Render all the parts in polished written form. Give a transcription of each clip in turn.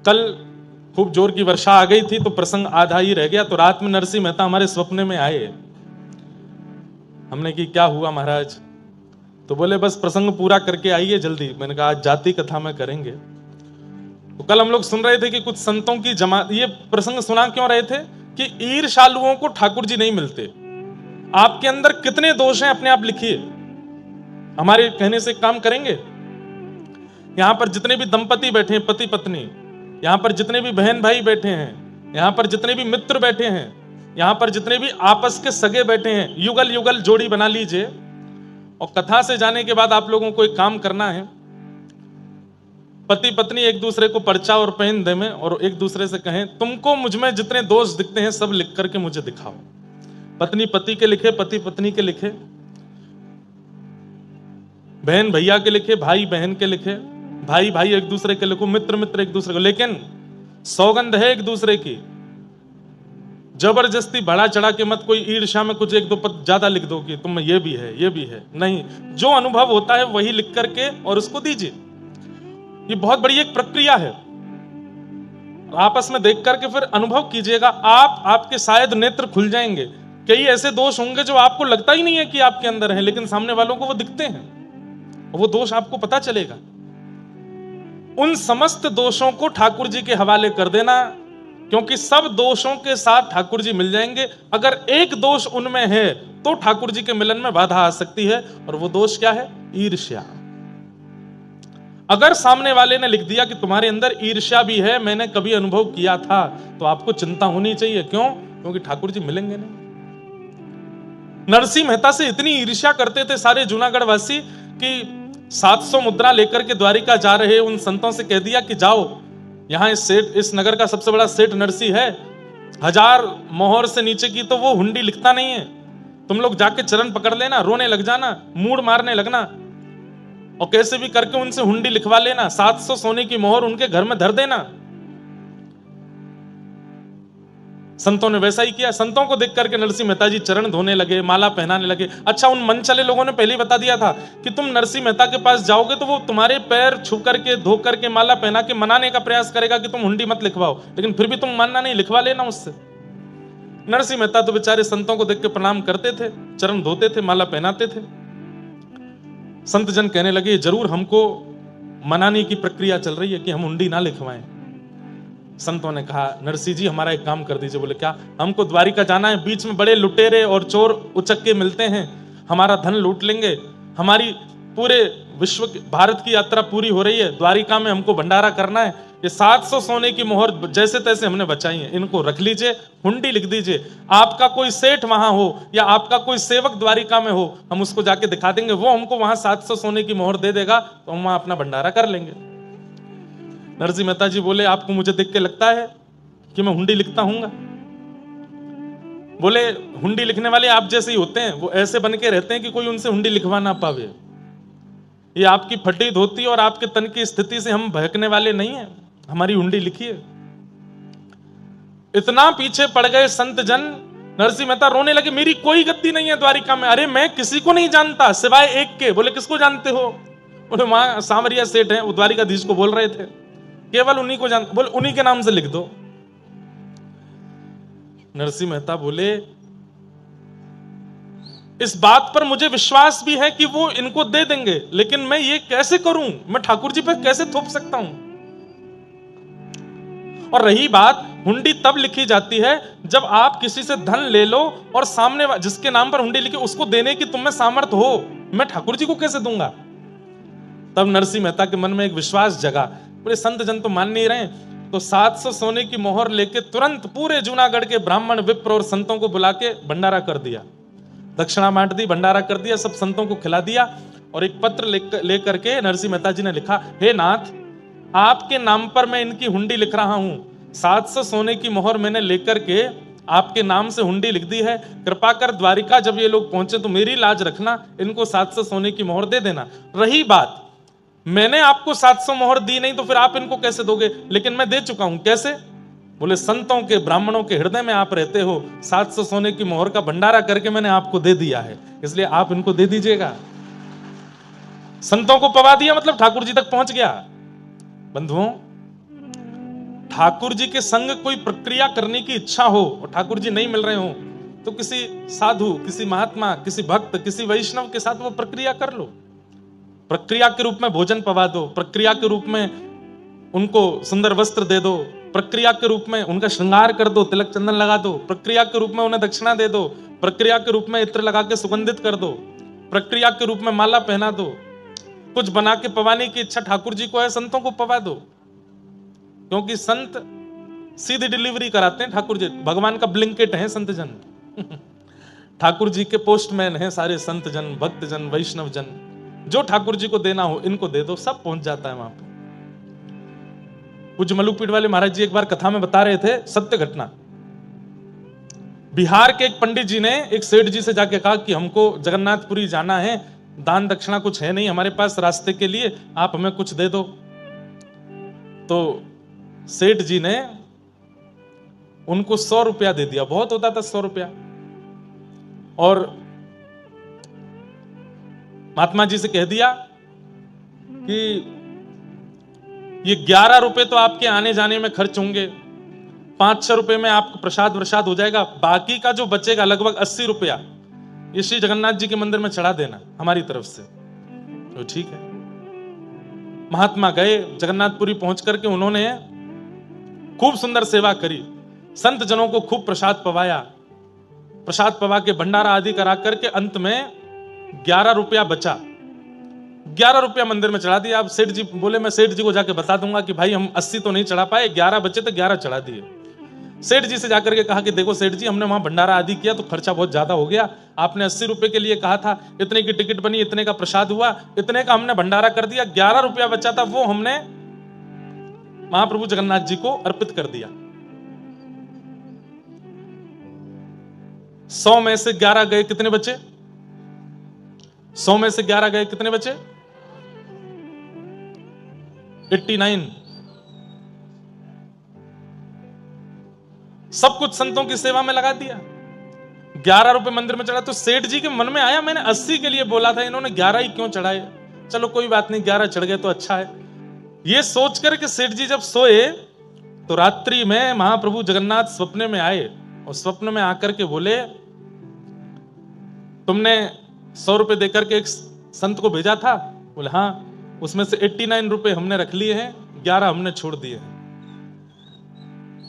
कल खूब जोर की वर्षा आ गई थी तो प्रसंग आधा ही रह गया, तो रात में नरसिंह मेहता हमारे स्वप्न में आए। हमने कि क्या हुआ महाराज? तो बोले बस प्रसंग पूरा करके आइए जल्दी। मैंने कहा आज जाति कथा में करेंगे। तो कल हम लोग सुन रहे थे कि कुछ संतों की जमात, ये प्रसंग सुना क्यों रहे थे कि ईर्ष्यालुओं को ठाकुर जी नहीं मिलते। आपके अंदर कितने दोष हैं अपने आप लिखिए, हमारे कहने से काम करेंगे। यहां पर जितने भी दंपति बैठे हैं, पति पत्नी, यहां पर जितने भी बहन भाई बैठे हैं, यहां पर जितने भी मित्र बैठे हैं, यहां पर जितने भी आपस के सगे बैठे हैं, युगल युगल जोड़ी बना लीजिए। और कथा से जाने के बाद आप लोगों को एक काम करना है, पति पत्नी एक दूसरे को पर्चा और पेन दे में और एक दूसरे से कहें तुमको मुझ में जितने दोष दिखते हैं सब लिख करके मुझे दिखाओ। पत्नी पति के लिखे, पति पत्नी के लिखे, बहन भैया के लिखे, भाई बहन के लिखे, भाई भाई एक दूसरे के लिखो, मित्र मित्र एक दूसरे को। लेकिन सौगंध है एक दूसरे की, जबरदस्ती बढ़ा चढ़ा के मत कोई ईर्ष्या में कुछ एक दो पद ज्यादा लिख दो कि तुम ये भी है ये भी है, नहीं। जो अनुभव होता है वही लिख करके और उसको दीजिए। ये बहुत बड़ी एक प्रक्रिया है, आपस में देख करके फिर अनुभव कीजिएगा। आपके शायद नेत्र खुल जाएंगे। कई ऐसे दोष होंगे जो आपको लगता ही नहीं है कि आपके अंदर है, लेकिन सामने वालों को वो दिखते हैं, वो दोष आपको पता चलेगा। उन समस्त दोषों को ठाकुर जी के हवाले कर देना, क्योंकि सब दोषों के साथ ठाकुर जी मिल जाएंगे। अगर एक दोष उनमें है तो ठाकुर जी के मिलन में बाधा आ सकती है, और वो दोष क्या है? ईर्ष्या। अगर सामने वाले ने लिख दिया कि तुम्हारे अंदर ईर्ष्या भी है, मैंने कभी अनुभव किया था, तो आपको चिंता होनी चाहिए। क्यों? क्योंकि ठाकुर जी मिलेंगे नहीं। नरसिंह मेहता से इतनी ईर्ष्या करते थे सारे जूनागढ़ वासी कि 700 मुद्रा लेकर के द्वारिका जा रहे उन संतों से कह दिया कि जाओ, यहां इस नगर का सबसे बड़ा सेठ नरसिंह है, 1000 मोहर से नीचे की तो वो हुंडी लिखता नहीं है, तुम लोग जाके चरण पकड़ लेना, रोने लग जाना, मूड मारने लगना, और कैसे भी करके उनसे हुंडी लिखवा लेना, 700 सोने की मोहर उनके घर में धर देना। संतों ने वैसा ही किया। संतों को देख करके नरसिंह मेहता जी चरण धोने लगे, माला पहनाने लगे। अच्छा, उन मन चले लोगों ने पहले ही बता दिया था कि तुम नरसिंह मेहता के पास जाओगे तो वो तुम्हारे पैर छू करके, धो करके, माला पहना के मनाने का प्रयास करेगा कि तुम हुंडी मत लिखवाओ, लेकिन फिर भी तुम मानना नहीं, लिखवा लेना उससे। नरसिंह मेहता तो बेचारे संतों को देख के प्रणाम करते थे, चरण धोते थे, माला पहनाते थे। संत जन कहने लगे जरूर हमको मनाने की प्रक्रिया चल रही है कि हम हुंडी ना लिखवाएं। संतों ने कहा नरसिंह जी हमारा एक काम कर दीजिए। बोले क्या? हमको द्वारिका जाना है, बीच में बड़े लुटेरे और चोर उचक्के मिलते हैं, हमारा धन लूट लेंगे, हमारी पूरे विश्व भारत की यात्रा पूरी हो रही है, द्वारिका में हमको भंडारा करना है, ये 700 सोने की मोहर जैसे तैसे हमने बचाई है, इनको रख लीजिए, हुंडी लिख दीजिए। आपका कोई सेठ वहां हो या आपका कोई सेवक द्वारिका में हो, हम उसको जाके दिखा देंगे, वो हमको वहां 700 सोने की मोहर दे देगा, तो हम वहां अपना भंडारा कर लेंगे। नरसिंह मेहता जी बोले आपको मुझे देख के लगता है कि मैं हुंडी लिखता हूंगा? बोले हुंडी लिखने वाले आप जैसे ही होते हैं, वो ऐसे बन के रहते हैं कि कोई उनसे हुंडी लिखवा ना पावे। ये आपकी फटी धोती और आपके तन की स्थिति से हम बहकने वाले नहीं हैं, हमारी हुंडी लिखिए। इतना पीछे पड़ गए संत जन, नरसिंह मेहता रोने लगे, मेरी कोई गद्दी नहीं है द्वारिका में, अरे मैं किसी को नहीं जानता सिवाय एक के। बोले किसको जानते हो? बोले वहां सांवरिया सेठ है, वो द्वारिकाधीश को बोल रहे थे, केवल उन्हीं को जानते। बोले उन्हीं के नाम से लिख दो। नरसिंह मेहता बोले इस बात पर मुझे विश्वास भी है कि वो इनको दे देंगे, लेकिन मैं ये कैसे करूं? मैं ठाकुर जी पर कैसे थोप सकता हूं? और रही बात, हुंडी तब लिखी जाती है जब आप किसी से धन ले लो और सामने जिसके नाम पर हुंडी लिखी उसको देने की तुम्हें सामर्थ्य हो। मैं ठाकुर जी को कैसे दूंगा? तब नरसिंह मेहता के मन में एक विश्वास जगा। बोले संत जन तो मान नहीं रहे, तो 700 सोने की मोहर लेके तुरंत पूरे जूनागढ़ के ब्राह्मण, विप्र और संतों को बुला के भंडारा कर दिया, दक्षिणा बांट दी, भंडारा कर दिया, सब संतों को खिला दिया। और एक पत्र लेकर के नरसिंह मेहता जी ने लिखा, हे नाथ, आपके नाम पर मैं इनकी हुंडी लिख रहा हूं, 700 सोने की मोहर मैंने लेकर के आपके नाम से हुंडी लिख दी है, कृपा कर द्वारिका जब ये लोग पहुंचे तो मेरी लाज रखना, इनको 700 सोने की मोहर दे देना। रही बात, मैंने आपको 700 मोहर दी नहीं तो फिर आप इनको कैसे दोगे? लेकिन मैं दे चुका हूं। कैसे? बोले संतों के, ब्राह्मणों के हृदय में आप रहते हो, 700 सोने की मोहर का भंडारा करके मैंने आपको दे दिया है, इसलिए आप इनको दे दीजिएगा। संतों को पवा दिया मतलब ठाकुर जी तक पहुंच गया। बंधुओं, ठाकुर जी के संग कोई प्रक्रिया करने की इच्छा हो और ठाकुर जी नहीं मिल रहे हो तो किसी साधु, किसी महात्मा, किसी भक्त, किसी वैष्णव के साथ वो प्रक्रिया कर लो। प्रक्रिया के रूप में भोजन पवा दो, प्रक्रिया के रूप में उनको सुंदर वस्त्र दे दो, प्रक्रिया के रूप में उनका श्रृंगार कर दो, तिलक चंदन लगा दो, प्रक्रिया के रूप में उन्हें दक्षिणा दे दो, प्रक्रिया के रूप में इत्र लगा के सुगंधित कर दो, प्रक्रिया के रूप में माला पहना दो। कुछ बना के पवाने की इच्छा ठाकुर जी को है, संतों को पवा दो, क्योंकि संत सीधी डिलीवरी कराते हैं। ठाकुर जी भगवान का ब्लिंकेट है संत जन। ठाकुर जी के पोस्टमैन हैं सारे संत जन, भक्त जन, वैष्णव जन। जो ठाकुर जी को देना हो इनको दे दो, सब पहुंच जाता है वहां पे। पूज्य मलुकपीठ वाले महाराज जी एक बार कथा में बता रहे थे सत्य घटना। बिहार के एक पंडित जी ने एक सेठ जी से जाके कहा कि हमको जगन्नाथपुरी जाना है, दान दक्षिणा कुछ है नहीं हमारे पास रास्ते के लिए, आप हमें कुछ दे दो। तो सेठ जी ने उनको 100 रुपया दे दिया, बहुत होता था 100 रुपया। और महात्मा जी से कह दिया कि ये 11 रुपए तो आपके आने जाने में खर्च होंगे, 500 रुपए में आपको प्रसाद वरसाद हो जाएगा, बाकी का जो बचेगा लगभग 80 रुपया ये श्री जगन्नाथ जी के मंदिर में चढ़ा देना हमारी तरफ से। तो ठीक है। महात्मा गए, जगन्नाथपुरी पहुंच करके उन्होंने खूब सुंदर सेवा करी, संत जनों को खूब प्रसाद पवाया, प्रसाद पवा के भंडारा आदि करा करके अंत में 11 रुपया बचा, 11 रुपया मंदिर में चढ़ा दिया। अब सेठ जी बोले मैं सेठ जी को जाके बता दूंगा कि भाई हम 80 तो नहीं चढ़ा पाए, 11 बचे तो 11 चढ़ा दिए। सेठ जी से जाकर के कहा कि देखो सेठ जी, हमने वहां भंडारा आदि किया तो खर्चा बहुत ज्यादा हो गया, आपने 80 रुपए के लिए कहा था, इतने की टिकट बनी, इतने का प्रसाद हुआ, इतने का हमने भंडारा कर दिया, 11 रुपया बचा था वो हमने महाप्रभु जगन्नाथ जी को अर्पित कर दिया। 100 में से 11 गए, कितने बचे? 100 में से 11 गए, कितने बचे? 89। सब कुछ संतों की सेवा में लगा दिया। 11 रुपए मंदिर में चढ़ा तो सेठ जी के मन में आया मैंने 80 के लिए बोला था, इन्होंने 11 ही क्यों चढ़ाए, चलो कोई बात नहीं 11 चढ़ गए तो अच्छा है। ये सोच कर के सेठ जी जब सोए तो रात्रि में महाप्रभु जगन्नाथ स्वप्न में आए और स्वप्न में आकर के बोले तुमने 100 रुपए देकर के एक संत को भेजा था? बोले हाँ, उसमें से 89 रुपए हमने रख लिए हैं, 11 हमने छोड़ दिए हैं।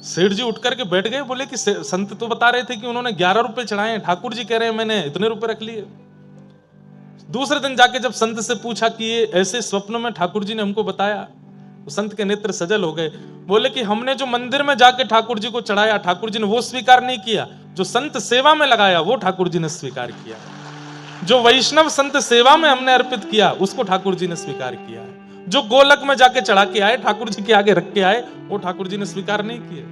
सेठ जी उठ करके बैठ गए, बोले कि संत तो बता रहे थे कि उन्होंने 11 रुपए चढ़ाए, ठाकुर जी कह रहे हैं मैंने इतने रुपए रख लिए। दूसरे दिन जाके जब संत से पूछा कि ये ऐसे स्वप्न में ठाकुर जी ने हमको बताया, तो संत के नेत्र सजल हो गए। बोले कि हमने जो मंदिर में जाके ठाकुर जी को चढ़ाया, ठाकुर जी ने वो स्वीकार नहीं किया, जो संत सेवा में लगाया वो ठाकुर जी ने स्वीकार किया। जो वैष्णव संत सेवा में हमने अर्पित किया उसको ठाकुर जी ने स्वीकार किया है। जो गोलक में जाके चढ़ा के आए, ठाकुर जी के आगे रख के आए, वो ठाकुर जी ने स्वीकार नहीं किए।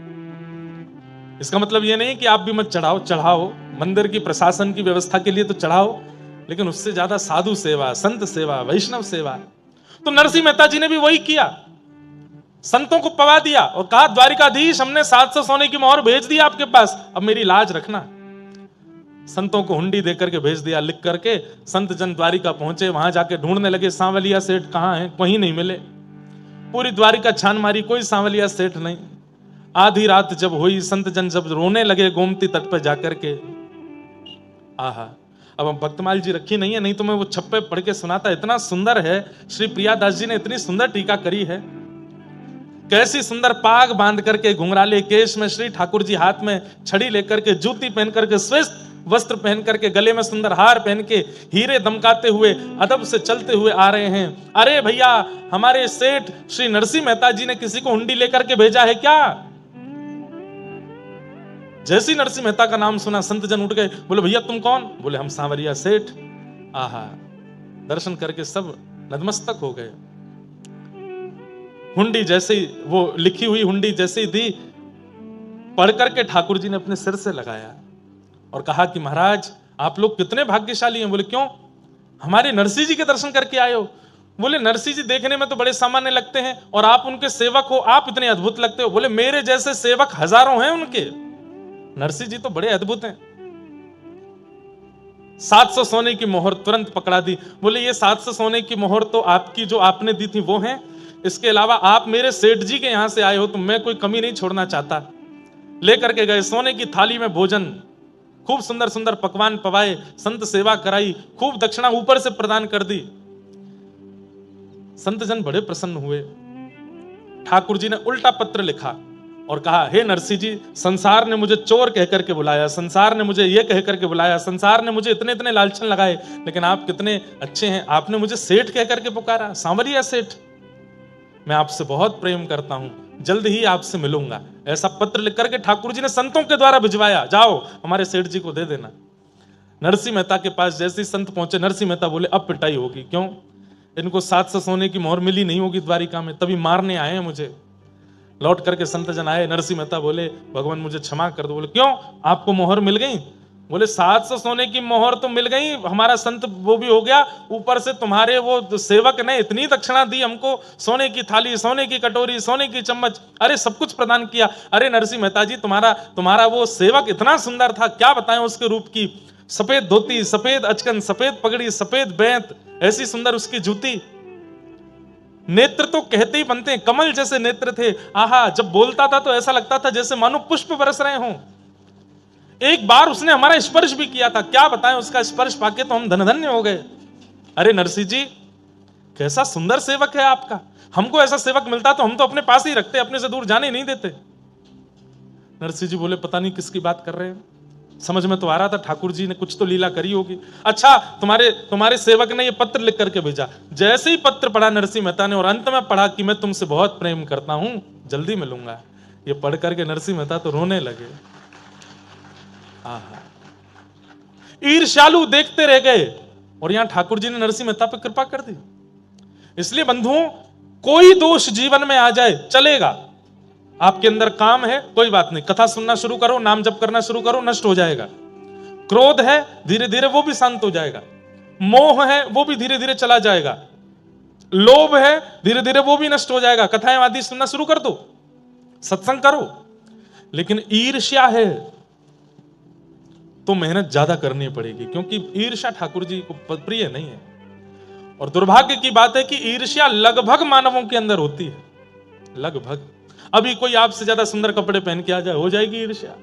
इसका मतलब ये नहीं कि आप भी मत चढ़ाओ, चढ़ाओ, मंदिर की प्रशासन की व्यवस्था के लिए तो चढ़ाओ, लेकिन उससे ज्यादा साधु सेवा, संत सेवा, वैष्णव सेवा। तो नरसिंह मेहता जी ने भी वही किया, संतों को पवा दिया और कहा द्वारिकाधीश हमने 700 सोने की मोहर भेज दी आपके पास, अब मेरी लाज रखना। संतों को हुंडी देकर के भेज दिया लिख करके। संत जन द्वारिका पहुंचे, वहां जाके ढूंढने लगे सांवलिया सेठ कहां है, कहीं नहीं मिले। पूरी द्वारिका छान मारी, कोई सांवलिया सेठ नहीं। आधी रात जब हुई, संत जन जब रोने लगे गोमती तट पर जाकर के, आहा, अब हम भक्तमाल जी रखी नहीं है, नहीं तो मैं वो छप्पे पढ़ के सुनाता, इतना सुंदर है। श्री प्रियादास जी ने इतनी सुंदर टीका करी है, कैसी सुंदर पाग बांध करके घुंघराले केश में श्री ठाकुर जी हाथ में छड़ी लेकर के, जूती पहन करके, श्रेष्ठ वस्त्र पहन करके, गले में सुंदर हार पहन के, हीरे दमकाते हुए अदब से चलते हुए आ रहे हैं। अरे भैया, हमारे सेठ श्री नरसिंह मेहता जी ने किसी को हुंडी लेकर के भेजा है क्या? जैसी नरसिंह मेहता का नाम सुना संत जन उठ गए, बोले भैया तुम कौन? बोले हम सांवरिया सेठ। आहा, दर्शन करके सब नतमस्तक हो गए। हुंडी जैसे ही, वो लिखी हुई हुंडी जैसे ही दी, पढ़ करके ठाकुर जी ने अपने सिर से लगाया और कहा कि महाराज आप लोग कितने भाग्यशाली हैं। बोले क्यों? हमारे नरसिंह जी के दर्शन करके आए हो। बोले नरसिंह जी देखने में तो बड़े सामान्य लगते हैं और आप उनके सेवक हो, आप इतने अद्भुत लगते हो। बोले मेरे जैसे सेवक हजारों हैं उनके, नरसिंह जी तो बड़े अद्भुत हैं। 700 सोने की मोहर तुरंत पकड़ा दी। बोले ये 700 सोने की मोहर तो आपकी जो आपने दी थी वो है, इसके अलावा आप मेरे सेठ जी के यहां से आए हो तो मैं कोई कमी नहीं छोड़ना चाहता। लेकर के गए सोने की थाली में भोजन, खूब सुंदर सुंदर पकवान पवाए, संत सेवा कराई, खूब दक्षिणा ऊपर से प्रदान कर दी। संत जन बड़े प्रसन्न हुए। ठाकुर जी ने उल्टा पत्र लिखा और कहा, हे नरसिंह जी, संसार ने मुझे चोर कह करके बुलाया, संसार ने मुझे ये कह करके बुलाया, संसार ने मुझे इतने इतने लालचन लगाए, लेकिन आप कितने अच्छे हैं, आपने मुझे सेठ कह करके पुकारा, सांवरिया सेठ। मैं आपसे बहुत प्रेम करता हूं, जल्द ही आपसे मिलूंगा। ऐसा पत्र लिख करके ठाकुर जी ने संतों के द्वारा भिजवाया, जाओ हमारे सेठ जी को दे देना। नरसिंह मेहता के पास जैसे ही संत पहुंचे, नरसिंह मेहता बोले अब पिटाई होगी। क्यों? इनको 700 सोने की मोहर मिली नहीं होगी द्वारिका में, तभी मारने आए हैं मुझे। लौट करके संत जन आए, नरसिंह मेहता बोले भगवान मुझे क्षमा कर दो। बोले क्यों, आपको मोहर मिल गई? बोले 700 सोने की मोहर तो मिल गई, हमारा संत वो भी हो गया, ऊपर से तुम्हारे वो सेवक ने इतनी दक्षिणा दी हमको, सोने की थाली, सोने की कटोरी, सोने की चम्मच, अरे सब कुछ प्रदान किया। अरे नरसिंह मेहता जी, तुम्हारा वो सेवक इतना सुंदर था, क्या बताएं उसके रूप की। सफेद धोती, सफेद अचकन, सफेद पगड़ी, सफेद बैंत, ऐसी सुंदर उसकी जूती, नेत्र तो कहते ही बनते हैं, कमल जैसे नेत्र थे। आहा, जब बोलता था तो ऐसा लगता था जैसे मानो पुष्प बरस रहे हों। एक बार उसने हमारा स्पर्श भी किया था, क्या बताएं, उसका स्पर्श पाके तो हम धन्य हो गए। अरे नरसिंह जी, कैसा सुंदर सेवक है आपका, हमको ऐसा सेवक मिलता तो हम तो अपने पास ही रखते, अपने से दूर जाने नहीं देते। नरसिंह जी बोले पता नहीं किसकी बात कर रहे हैं, समझ में तो आ रहा था ठाकुर जी ने कुछ तो लीला करी होगी। अच्छा, तुम्हारे सेवक ने ये पत्र लिख करके भेजा। जैसे ही पत्र पढ़ा नरसिंह मेहता ने और अंत में पढ़ा कि मैं तुमसे बहुत प्रेम करता हूं, जल्दी मिलूंगा, ये पढ़ करके नरसिंह मेहता तो रोने लगे। आहा, ईर्ष्यालु देखते रह गए और यहां ठाकुर जी ने नरसिंह मेहता पर कृपा कर दी। इसलिए बंधुओं, कोई दोष जीवन में आ जाए चलेगा, आपके अंदर काम है कोई बात नहीं, कथा सुनना शुरू करो, नाम जप करना शुरू करो, नष्ट हो जाएगा। क्रोध है धीरे धीरे वो भी शांत हो जाएगा, मोह है वो भी धीरे धीरे चला जाएगा, लोभ है धीरे धीरे वो भी नष्ट हो जाएगा। कथाएं आदि सुनना शुरू कर दो, सत्संग करो। लेकिन ईर्ष्या है तो मेहनत ज्यादा करनी पड़ेगी, क्योंकि ईर्ष्या ठाकुर जी को प्रिय नहीं है। और दुर्भाग्य की बात है कि ईर्ष्या लगभग मानवों के अंदर होती है, लगभग। अभी कोई आपसे ज्यादा सुंदर कपड़े पहन के आ जाए, हो जाएगी ईर्ष्या।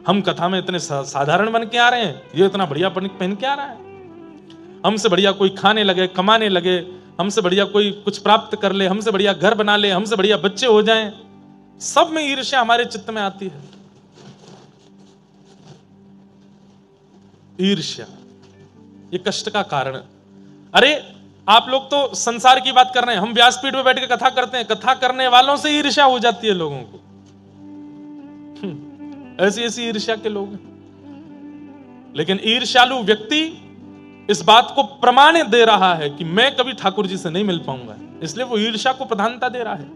हम कथा में इतने साधारण बन के आ रहे हैं, ये इतना बढ़िया पहन के आ रहा है। हमसे बढ़िया कोई खाने लगे, कमाने लगे, हमसे बढ़िया कोई कुछ प्राप्त कर ले, हमसे बढ़िया घर बना ले, हमसे बढ़िया बच्चे हो जाएं, सब में ईर्ष्या हमारे चित्त में आती है। ईर्ष्या ये कष्ट का कारण। अरे आप लोग तो संसार की बात कर रहे हैं, हम व्यासपीठ में बैठ के कथा करते हैं, कथा करने वालों से ईर्ष्या हो जाती है लोगों को। ऐसी ऐसी ईर्ष्या के लोग हैं। लेकिन ईर्ष्यालु व्यक्ति इस बात को प्रमाण दे रहा है कि मैं कभी ठाकुर जी से नहीं मिल पाऊंगा, इसलिए वो ईर्ष्या को प्रधानता दे रहा है।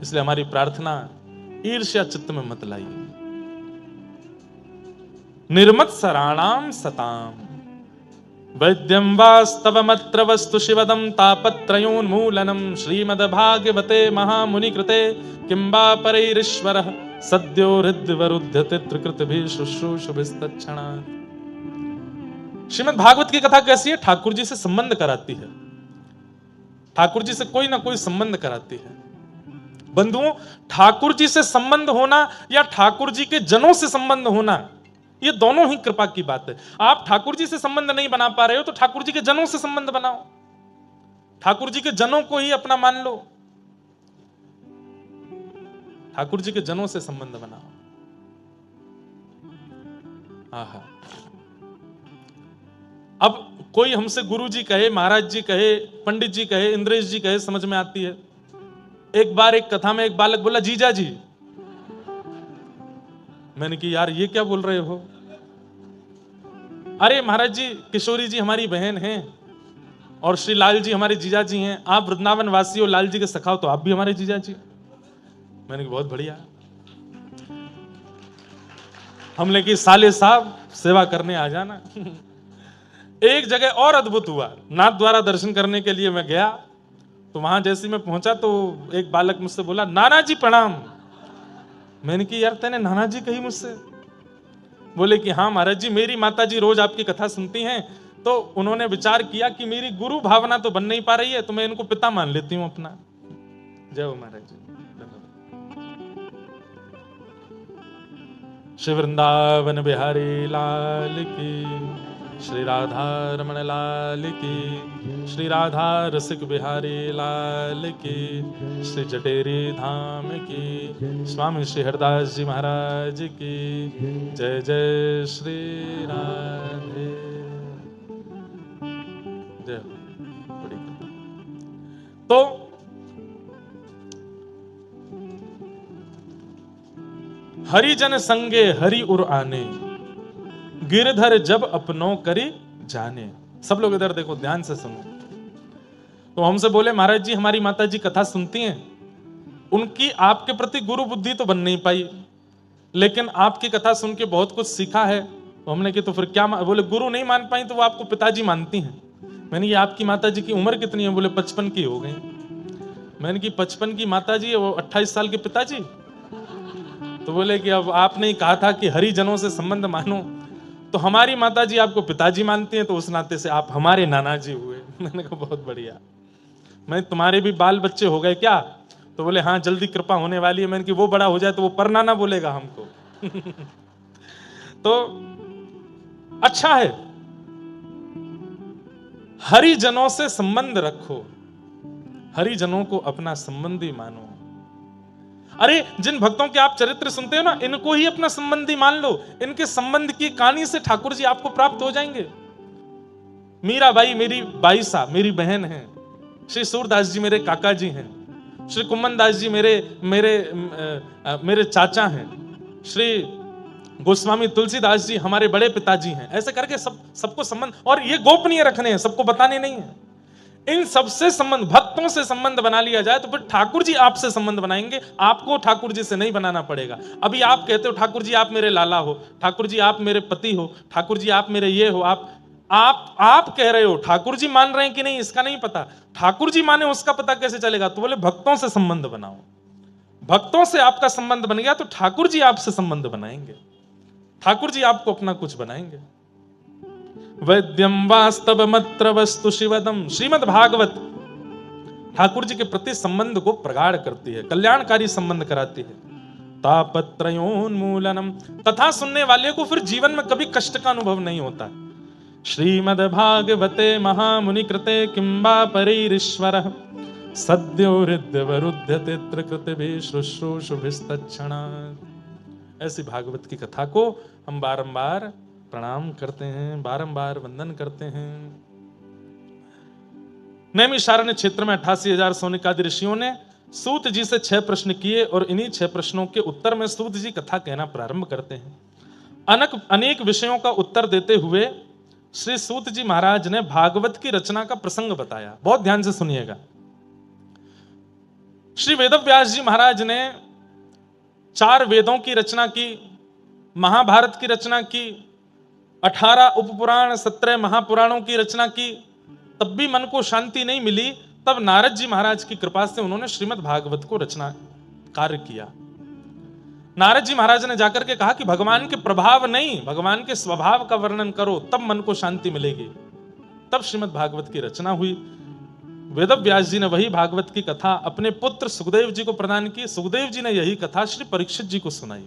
इसलिए हमारी प्रार्थना, ईर्ष्या चित्त में मत लाइए। निर्मत्सराणाम सताम वैद्यं वास्तवमत्र वस्तु शिवदं तापत्रयोन्मूलनं श्रीमद्भागवते महामुनि कृते किं वा परैरीश्वरः सद्यो हृद्यवरुध्यते त्रिकृतभिः शुश्रूषुभिस्तत्क्षणात्। श्रीमद् भागवत की कथा कैसी है? ठाकुर जी से संबंध कराती है, ठाकुर जी से कोई ना कोई संबंध कराती है। बंधुओं, ठाकुर जी से संबंध होना या ठाकुर जी के जनों से संबंध होना, ये दोनों ही कृपा की बात है। आप ठाकुर जी से संबंध नहीं बना पा रहे हो तो ठाकुर जी के जनों से संबंध बनाओ, ठाकुर जी के जनों को ही अपना मान लो, ठाकुर जी के जनों से संबंध बनाओ। आहा, अब कोई हमसे गुरु जी कहे, महाराज जी कहे, पंडित जी कहे, इंद्रेश जी कहे, समझ में आती है। एक बार एक कथा में एक बालक बोला जीजा जी, मैंने कि यार ये क्या बोल रहे हो? अरे महाराज जी, किशोरी जी हमारी बहन हैं और श्री लाल जी हमारे जीजा जी हैं, आप वृंदावन वासी हो, लाल जी के सखा हो, तो आप भी हमारे जीजा जी। मैंने कि बहुत बढ़िया। हमने कि साले साहब सेवा करने आ जाना। एक जगह और अद्भुत हुआ, नाथ द्वारा दर्शन करने के लिए मैं गया, तो वहां जैसे मैं पहुंचा तो एक बालक मुझसे बोला नाना जी प्रणाम। मैंने कि यार तेने नाना जी कही मुझसे? बोले कि हाँ महाराज जी, मेरी माता जी रोज आपकी कथा सुनती हैं, तो उन्होंने विचार किया कि मेरी गुरु भावना तो बन नहीं पा रही है, तो मैं इनको पिता मान लेती हूं अपना। जय हो महाराज जी। श्री वृंदावन बिहारी लाल की, श्री राधा रमण लाल की, श्री राधा रसिक बिहारी लाल की, श्री जटेरी धाम की, स्वामी श्री हरदास जी महाराज की जय। जय श्री राधे। जय हो। बड़ी कृपा। तो हरिजन संगे हरि उर आने, गिरधर जब अपनों करी जाने। सब लोग इधर देखो, ध्यान से सुनो। तो हमसे बोले महाराज जी हमारी माता जी कथा सुनती हैं, उनकी आपके प्रति गुरु बुद्धि तो बन नहीं पाई, लेकिन आपकी कथा सुन के बहुत कुछ सीखा है। तो हमने कि तो फिर क्या बोले गुरु नहीं मान पाई तो वो आपको पिताजी मानती हैं। मैंने ये आपकी माता जी की उम्र कितनी है? बोले 55 की हो गई। मैंने कि 55 की माता जी, वो 28 साल के पिताजी? तो बोले कि अब आपने ही कहा था कि हरिजनों से संबंध मानो, तो हमारी माता जी आपको पिताजी मानती हैं, तो उस नाते से आप हमारे नाना जी हुए। मैंने कहा बहुत बढ़िया। मैं तुम्हारे भी बाल बच्चे हो गए क्या? तो बोले हाँ जल्दी कृपा होने वाली है। मैंने कि वो बड़ा हो जाए तो वो परनाना बोलेगा हमको। तो अच्छा है, हरिजनों से संबंध रखो, हरिजनों को अपना संबंधी मानो। अरे जिन भक्तों के आप चरित्र सुनते हो ना, इनको ही अपना संबंधी मान लो। इनके संबंध की कहानी से ठाकुर जी आपको प्राप्त हो जाएंगे। मीराबाई मेरी बाईसा मेरी बहन है, श्री सूरदास जी मेरे काका जी हैं, श्री कुम्मन दास जी मेरे चाचा हैं, श्री गोस्वामी तुलसीदास जी हमारे बड़े पिताजी हैं। ऐसे करके सबको संबंध, और ये गोपनीय रखने हैं, सबको बताने नहीं है। इन सबसे संबंध, भक्तों से संबंध बना लिया जाए तो फिर ठाकुर जी आपसे संबंध बनाएंगे। आपको ठाकुर जी से नहीं बनाना पड़ेगा। अभी आप कहते हो ठाकुर जी आप मेरे लाला हो, ठाकुर जी आप मेरे पति हो, ठाकुर जी आप मेरे ये हो, आप कह रहे हो, ठाकुर जी मान रहे हैं कि नहीं इसका नहीं पता। ठाकुर जी माने उसका पता कैसे चलेगा? तो बोले भक्तों से संबंध बनाओ। भक्तों से आपका संबंध बन गया तो ठाकुर जी आपसे संबंध बनाएंगे, ठाकुर जी आपको अपना कुछ बनाएंगे। वैद्यम वास्तवमत्र वस्तु शिवदम, श्रीमद् भागवत ठाकुर जी के प्रति संबंध को प्रगाढ़ करती है, कल्याणकारी संबंध कराती है। तापत्रयोन्मूलनम, तथा सुनने वाले को फिर जीवन में कभी कष्ट का अनुभव नहीं होता। श्रीमद् भागवते महामुनि कृते किंबा परिरीश्वरः सद्यो हृद्यवरुध्यते त्रिकृतिभिः शुश्रूषुभिस्तत्क्षणात्। ऐसी भागवत की कथा को हम बारंबार प्रणाम करते हैं, बारंबार वंदन करते हैं। नैमिषारण्य क्षेत्र में 88,000 सोनिकादि ऋषियों ने सूत जी से 6 प्रश्न किए और इन्हीं 6 प्रश्नों के उत्तर में सूत जी कथा कहना प्रारंभ करते हैं। अनेक विषयों का उत्तर देते हुए श्री सूत जी महाराज ने भागवत की रचना का प्रसंग बताया। बहुत ध्यान से सुनिएगा। श्री वेदव्यास जी महाराज ने 4 वेदों की रचना की, महाभारत की रचना की, 18 उपपुराण 17 महापुराणों की रचना की, तब भी मन को शांति नहीं मिली। तब नारद जी महाराज की कृपा से उन्होंने श्रीमद् भागवत को रचना कार्य किया। नारद जी महाराज ने जाकर के कहा कि भगवान के प्रभाव नहीं, भगवान के स्वभाव का वर्णन करो, तब मन को शांति मिलेगी। तब श्रीमद् भागवत की रचना हुई। वेदव्यास जी ने वही भागवत की कथा अपने पुत्र सुखदेव जी को प्रदान की। सुखदेव जी ने यही कथा श्री परीक्षित जी को सुनाई।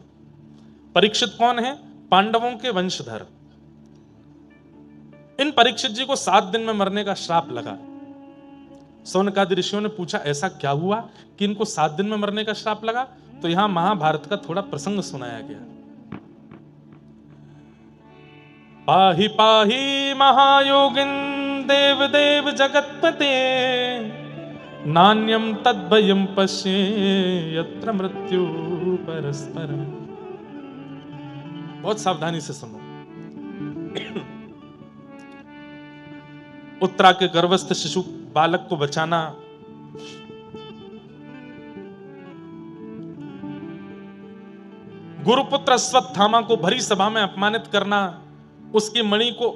परीक्षित कौन है? पांडवों के वंशधर। इन परीक्षित जी को 7 दिन में मरने का श्राप लगा। सौनकादि ऋषियों ने पूछा ऐसा क्या हुआ कि इनको 7 दिन में मरने का श्राप लगा? तो यहां महाभारत का थोड़ा प्रसंग सुनाया गया। पाहि पाहि महायोगिन देव देव जगतपते, नान्यम तद्भयं पश्ये यत्र मृत्यु परस्परम। बहुत सावधानी से सुनो। उत्तरा के गर्भस्थ शिशु बालक को बचाना, गुरुपुत्र अश्वत्थामा को भरी सभा में अपमानित करना, उसकी मणि को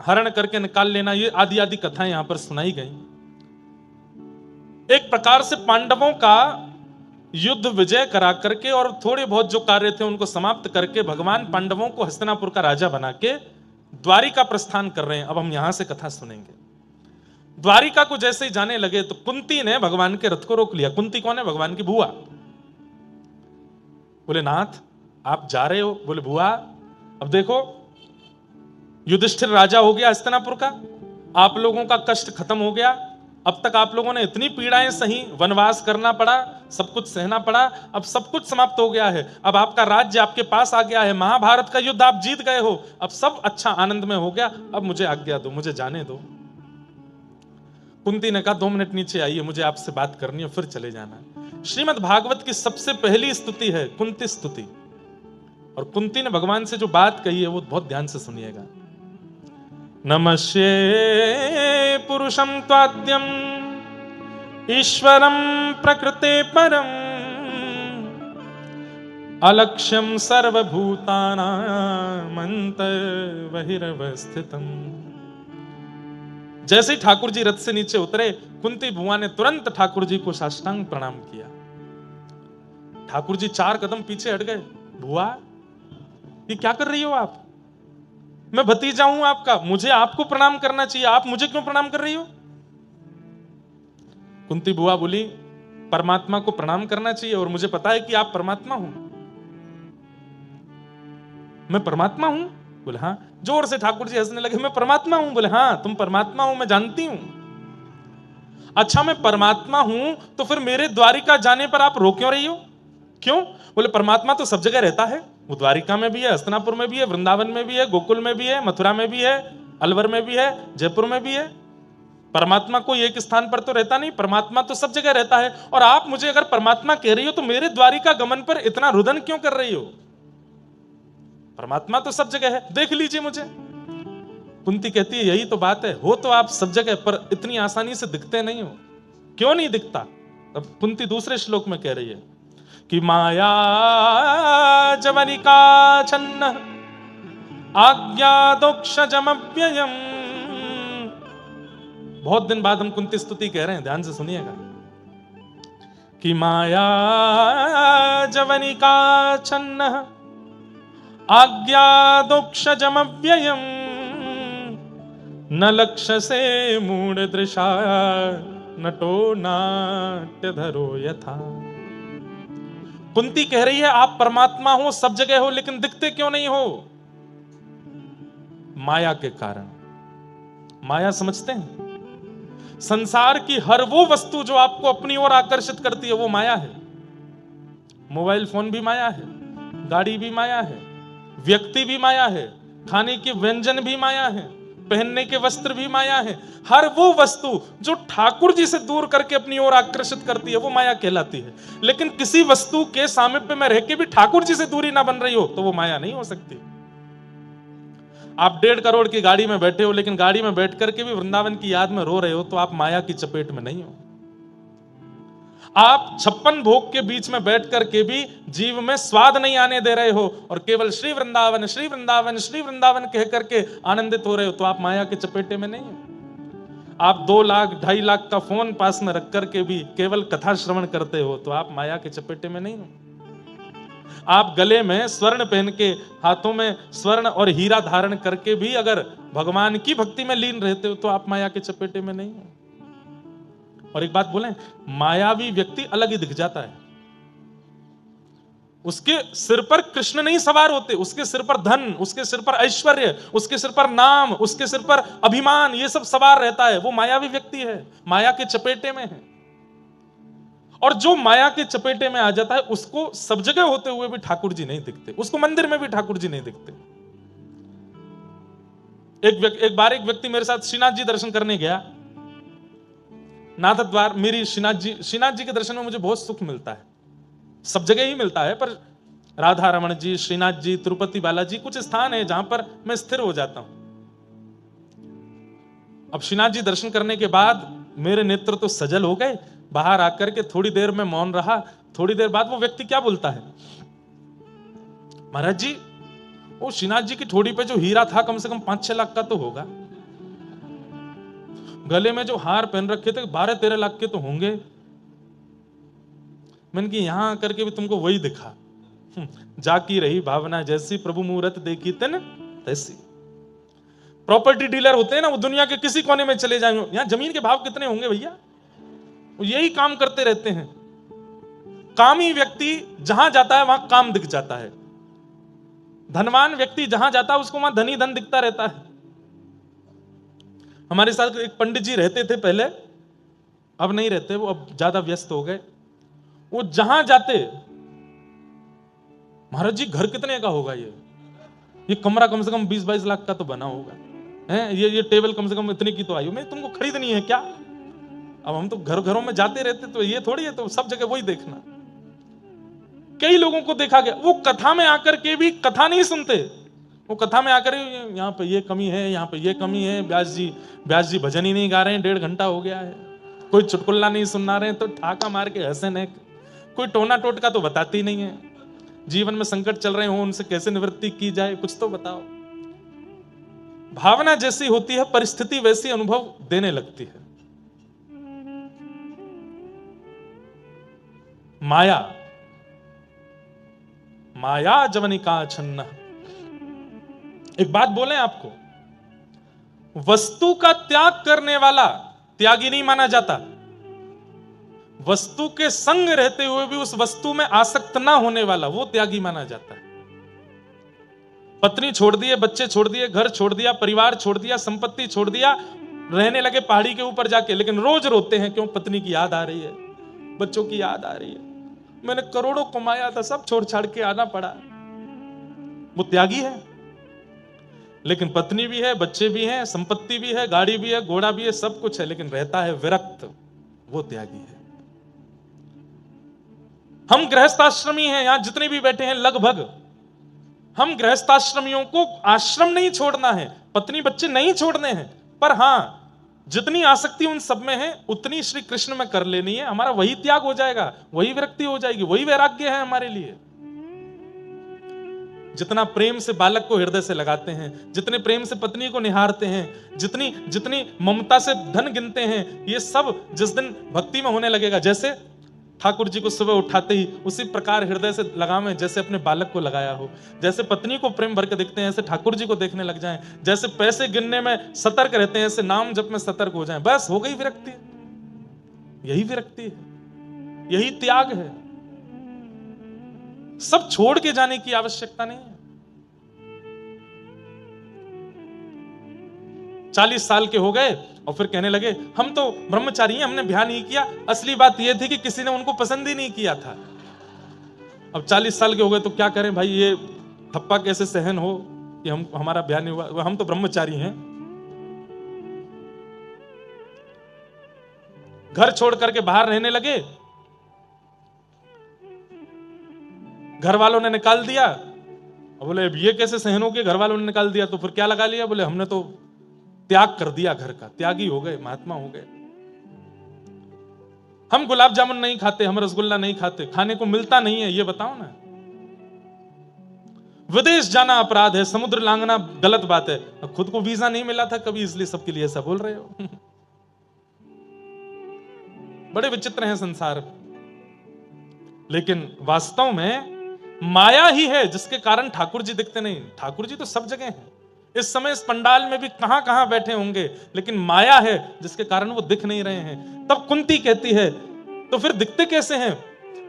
हरण करके निकाल लेना, ये आदि आदि कथाएं यहां पर सुनाई गई। एक प्रकार से पांडवों का युद्ध विजय करा करके और थोड़े बहुत जो कार्य थे उनको समाप्त करके भगवान पांडवों को हस्तिनापुर का राजा बना के द्वारिका प्रस्थान कर रहे हैं। अब हम यहां से कथा सुनेंगे। द्वारिका को जैसे ही जाने लगे तो कुंती ने भगवान के रथ को रोक लिया। कुंती कौन है? भगवान की बुआ। बोले नाथ आप जा रहे हो? बोले बुआ अब देखो युधिष्ठिर राजा हो गया हस्तिनापुर का, आप लोगों का कष्ट खत्म हो गया। अब तक आप लोगों ने इतनी पीड़ाएं सही, वनवास करना पड़ा, सब कुछ सहना पड़ा, अब सब कुछ समाप्त हो गया है। अब आपका राज्य आपके पास आ गया है, महाभारत का युद्ध आप जीत गए हो, अब सब अच्छा आनंद में हो गया, अब मुझे आज्ञा दो, मुझे जाने दो। कुंती ने कहा 2 मिनट नीचे आइए, मुझे आपसे बात करनी है, फिर चले जाना। श्रीमद् भागवत की सबसे पहली स्तुति है कुंती स्तुति, और कुंती ने भगवान से जो बात कही है वो बहुत ध्यान से सुनिएगा। नमस्ये पुरुषं त्वाद्यं ईश्वरं प्रकृते परम अलक्ष्यं सर्वभूतानां अन्तर्बहिरवस्थितम्। जैसे ही ठाकुर जी रथ से नीचे उतरे, कुंती बुआ ने तुरंत ठाकुर जी को साष्टांग प्रणाम किया। ठाकुर जी 4 कदम पीछे हट गए। बुआ ये क्या कर रही हो आप? मैं भतीजा हूं आपका, मुझे आपको प्रणाम करना चाहिए, आप मुझे क्यों प्रणाम कर रही हो? कुंती बुआ बोली परमात्मा को प्रणाम करना चाहिए और मुझे पता है कि आप परमात्मा हो। मैं परमात्मा हूं? बोले हाँ। जोर से ठाकुर जी हंसने लगे। मैं परमात्मा हूं? बोले हाँ तुम परमात्मा हो, मैं जानती हूं। अच्छा मैं परमात्मा हूं तो फिर मेरे द्वारिका जाने पर आप रो क्यों रही हो? क्यों? बोले परमात्मा तो सब जगह रहता है, वो द्वारिका में भी है, हस्तिनापुर में भी है, वृंदावन में भी है, गोकुल में भी है, मथुरा में भी है, अलवर में भी है, जयपुर में भी है। परमात्मा कोई एक स्थान पर तो रहता नहीं, परमात्मा तो सब जगह रहता है। और आप मुझे अगर परमात्मा कह रही हो तो मेरे द्वारिका गमन पर इतना रुदन क्यों कर रही हो? परमात्मा तो सब जगह है, देख लीजिए मुझे। कुंती कहती है यही तो बात है, हो तो आप सब जगह पर इतनी आसानी से दिखते नहीं हो। क्यों नहीं दिखता? अब कुंती दूसरे श्लोक में कह रही है कि माया जवनिका छन्न आज्ञादोक्षजमव्ययम्। बहुत दिन बाद हम कुंती स्तुति कह रहे हैं, ध्यान से सुनिएगा। कि माया जवनिका छन्न आज्ञादोक्षजमव्ययम् न लक्ष्य से मूढ़ दृशा नटो नाट्यधरो यथा। कुंती कह रही है आप परमात्मा हो, सब जगह हो, लेकिन दिखते क्यों नहीं हो? माया के कारण। माया समझते हैं? संसार की हर वो वस्तु जो आपको अपनी ओर आकर्षित करती है वो माया है। मोबाइल फोन भी माया है, गाड़ी भी माया है, व्यक्ति भी माया है, खाने के व्यंजन भी माया है, पहनने के वस्त्र भी माया है। हर वो वस्तु जो ठाकुर जी से दूर करके अपनी ओर आकर्षित करती है वो माया कहलाती है। लेकिन किसी वस्तु के सामीप्य में रह के भी ठाकुर जी से दूरी ना बन रही हो तो वो माया नहीं हो सकती। आप 1.5 करोड़ की गाड़ी में बैठे हो, लेकिन गाड़ी में बैठ करके भी वृंदावन की याद में रो रहे हो तो आप माया की चपेट में नहीं हो। आप 56 भोग के बीच में बैठ करके भी जीव में स्वाद नहीं आने दे रहे हो और केवल श्री वृंदावन श्री वृंदावन श्री वृंदावन कह करके आनंदित हो रहे हो तो आप माया के चपेटे में नहीं हो। आप 2 लाख 2.5 लाख का फोन पास में रख करके भी केवल कथा श्रवण करते हो तो आप माया के चपेटे में नहीं हो। आप गले में स्वर्ण पहन के, हाथों में स्वर्ण और हीरा धारण करके भी अगर भगवान की भक्ति में लीन रहते हो तो आप माया के चपेटे में नहीं हो। और एक बात बोलें, मायावी व्यक्ति अलग ही दिख जाता है। उसके सिर पर कृष्ण नहीं सवार होते, उसके सिर पर धन, उसके सिर पर ऐश्वर्य, उसके सिर पर नाम, उसके सिर पर अभिमान, ये सब सवार रहता है। वो मायावी व्यक्ति है, माया के चपेटे में है। और जो माया के चपेटे में आ जाता है उसको सब जगह होते हुए भी ठाकुर जी नहीं दिखते, उसको मंदिर में भी ठाकुर जी नहीं दिखते। एक बार एक व्यक्ति मेरे साथ श्रीनाथ जी दर्शन करने गया, नाथ द्वार। मेरी श्रीनाथ जी के दर्शन में मुझे बहुत सुख मिलता है, सब जगह ही मिलता है, पर राधा रमण जी, श्रीनाथ जी, तिरुपति बालाजी कुछ स्थान है जहां पर मैं स्थिर हो जाता हूं। अब श्रीनाथ जी दर्शन करने के बाद मेरे नेत्र तो सजल हो गए। बाहर आकर के थोड़ी देर में मौन रहा। थोड़ी देर बाद वो व्यक्ति क्या बोलता है, महाराज जी वो श्रीनाथ जी की ठोड़ी पे जो हीरा था कम से कम 5-6 लाख का तो होगा, गले में जो हार पहन रखे थे 12-13 लाख के तो होंगे। मैंने कि यहां आकर के भी तुमको वही दिखा। जाकी रही भावना जैसी, प्रभु मूरत देखी तन तैसी। प्रॉपर्टी डीलर होते हैं ना, वो दुनिया के किसी कोने में चले जाएंगे, यहां जमीन के भाव कितने होंगे भैया, वो यही काम करते रहते हैं। कामी व्यक्ति जहां जाता है वहां काम दिख जाता है, धनवान व्यक्ति जहां जाता है उसको वहां धनी धन दिखता रहता है। हमारे साथ एक पंडित जी रहते थे पहले, अब नहीं रहते, वो अब ज्यादा व्यस्त हो गए। वो जहां जाते, महाराज जी घर कितने का होगा, ये कमरा कम से कम 20-22 लाख का तो बना होगा है, ये टेबल कम से कम इतनी की तो आई हो, मैं तुमको खरीदनी है क्या? अब हम तो घरों में जाते रहते, तो ये थोड़ी है तो सब जगह वही देखना। कई लोगों को देखा गया, वो कथा में आकर के भी कथा नहीं सुनते, वो कथा में आकर यहाँ पे ये कमी है, यहाँ पे ये कमी है, व्यास जी भजन ही नहीं गा रहे हैं, 1.5 घंटा हो गया है, कोई चुटकुल्ला नहीं सुना रहे हैं तो ठाका मार के हंसे न, कोई टोना टोटका तो बताती नहीं है, जीवन में संकट चल रहे हो उनसे कैसे निवृत्ति की जाए, कुछ तो बताओ। भावना जैसी होती है परिस्थिति वैसी अनुभव देने लगती है। माया जवनिका छन्न। एक बात बोले आपको, वस्तु का त्याग करने वाला त्यागी नहीं माना जाता, वस्तु के संग रहते हुए भी उस वस्तु में आसक्त ना होने वाला वो त्यागी माना जाता है। पत्नी छोड़ दिए, बच्चे छोड़ दिए, घर छोड़ दिया, परिवार छोड़ दिया, संपत्ति छोड़ दिया, रहने लगे पहाड़ी के ऊपर जाके, लेकिन रोज रोते हैं, क्यों? पत्नी की याद आ रही है, बच्चों की याद आ रही है, मैंने करोड़ों कमाया था, सब छोड़ छाड़ के आना पड़ा। वो त्यागी है, लेकिन पत्नी भी है, बच्चे भी हैं, संपत्ति भी है, गाड़ी भी है, घोड़ा भी है, सब कुछ है, लेकिन रहता है विरक्त, वो त्यागी है। हम गृहस्थाश्रमी हैं, यहां जितने भी बैठे हैं लगभग, हम गृहस्थाश्रमियों को आश्रम नहीं छोड़ना है, पत्नी बच्चे नहीं छोड़ने हैं, पर हां जितनी आसक्ति उन सब में है उतनी श्री कृष्ण में कर लेनी है, हमारा वही त्याग हो जाएगा, वही विरक्ति हो जाएगी, वही वैराग्य है हमारे लिए। जितना प्रेम से बालक को हृदय से लगाते हैं, जितने प्रेम से पत्नी को निहारते हैं, जितनी ममता से धन गिनते हैं, ये सब जिस दिन भक्ति में होने लगेगा, जैसे ठाकुर जी को सुबह उठाते ही उसी प्रकार हृदय से लगावें जैसे अपने बालक को लगाया हो, जैसे पत्नी को प्रेम भर के देखते हैं ऐसे ठाकुर जी को देखने लग जाएं, जैसे पैसे गिनने में सतर्क रहते हैं ऐसे नाम जप में सतर्क हो जाएं, बस हो गई विरक्ति। यही विरक्ति है, यही त्याग है। सब छोड़ के जाने की आवश्यकता नहीं है। 40 साल के हो गए और फिर कहने लगे हम तो ब्रह्मचारी हैं, हमने ब्याह नहीं किया। असली बात यह थी कि किसी ने उनको पसंद ही नहीं किया था। अब 40 साल के हो गए तो क्या करें भाई, ये थप्पा कैसे सहन हो कि हमारा ब्याह नहीं हुआ, हम तो ब्रह्मचारी हैं। घर छोड़ करके बाहर रहने लगे, घर वालों ने निकाल दिया। बोले अब ये कैसे सहन हो, के घर वालों ने निकाल दिया तो फिर क्या लगा लिया, बोले हमने तो त्याग कर दिया घर का, त्यागी हो गए, महात्मा हो गए। हम गुलाब जामुन नहीं खाते, हम रसगुल्ला नहीं खाते, खाने को मिलता नहीं है, ये बताओ ना। विदेश जाना अपराध है, समुद्र लांघना गलत बात है, अब खुद को वीजा नहीं मिला था कभी, इसलिए सबके लिए ऐसा बोल रहे हो। बड़े विचित्र हैं संसार, लेकिन वास्तव में माया ही है जिसके कारण ठाकुर जी दिखते नहीं। ठाकुर जी तो सब जगह हैं, इस समय इस पंडाल में भी कहां कहां बैठे होंगे, लेकिन माया है जिसके कारण वो दिख नहीं रहे हैं। तब कुंती कहती है तो फिर दिखते कैसे हैं,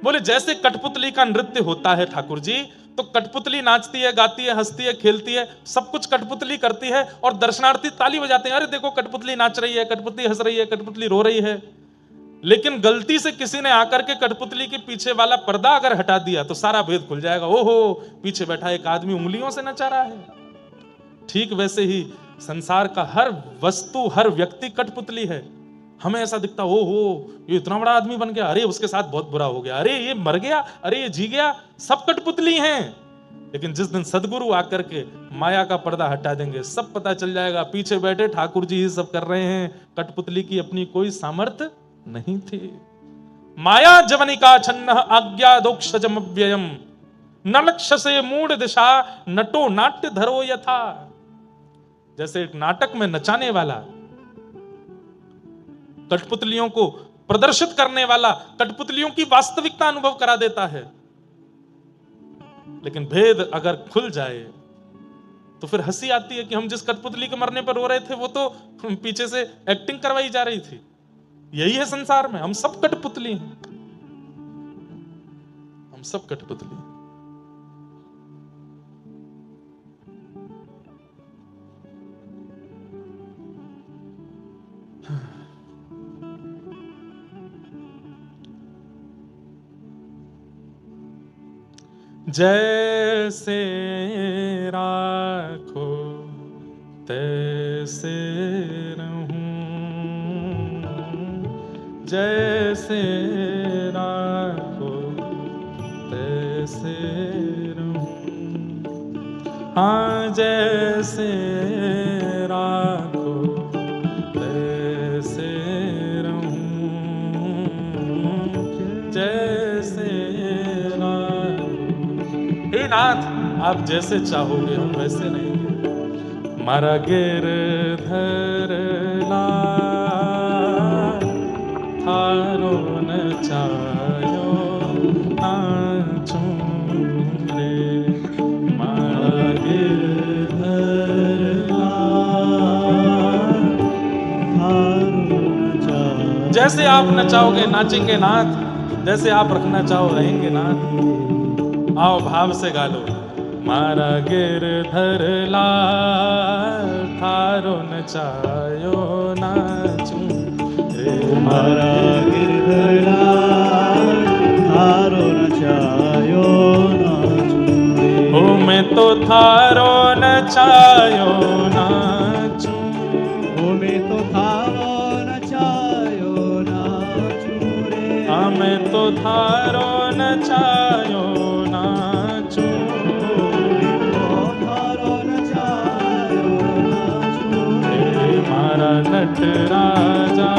बोले जैसे कठपुतली का नृत्य होता है ठाकुर जी, तो कठपुतली नाचती है, गाती है, हंसती है, खेलती है, सब कुछ कठपुतली करती है और दर्शनार्थी ताली बजाते हैं, अरे देखो कठपुतली नाच रही है, कठपुतली हंस रही है, कठपुतली रो रही है। लेकिन गलती से किसी ने आकर के कठपुतली के पीछे वाला पर्दा अगर हटा दिया तो सारा भेद खुल जाएगा, ओहो पीछे बैठा एक आदमी उंगलियों से नचा रहा है। ठीक वैसे ही संसार का हर वस्तु, हर व्यक्ति कठपुतली है। हमें ऐसा दिखता, ओहो ये इतना बड़ा आदमी बन गया, अरे उसके साथ बहुत बुरा हो गया, अरे ये मर गया, अरे ये जी गया, सब कठपुतली हैं। लेकिन जिस दिन सदगुरु आकर के माया का पर्दा हटा देंगे, सब पता चल जाएगा पीछे बैठे ठाकुर जी ही सब कर रहे हैं, कठपुतली की अपनी कोई सामर्थ्य नहीं थी। माया जवनिका छन्न आज्ञा दोक्षजम व्ययम, न लक्ष्य से मूढ़ दिशा नटो नाट्य धरो यथा। जैसे एक नाटक में नचाने वाला, कठपुतलियों को प्रदर्शित करने वाला कठपुतलियों की वास्तविकता अनुभव करा देता है, लेकिन भेद अगर खुल जाए तो फिर हंसी आती है कि हम जिस कठपुतली के मरने पर रो रहे थे वो तो पीछे से एक्टिंग करवाई जा रही थी। यही है संसार में, हम सब कठपुतली हैं, हम सब कठपुतली हैं। जैसे राखो तैसे रहूं, जैसे राखो तैसे रहूं, हाँ जैसे राखो तैसे रहूं, जैसे हे नाथ आप जैसे चाहोगे हम वैसे नहीं। मारा गिरधर लाल थारो न चायो नाचू रे, मारा गिरधर लाल थारो न चायो। जैसे आप नचाओगे नाचेंगे नाथ, जैसे आप रखना चाहो रहेंगे नाथ। आओ भाव से गा लो। मारा गिरधर लाल थारो नचायो नाचू रे, मारा गिरधर लाल थारो नचायो नाचू रे। ओ मैं तो थारो नचायो नाचू, ओ मैं तो थारो नचायो नाचू रे। हाँ मैं तो थारो नचायो नाचू, थारो नचायो नाचू रे। मारा नट राजा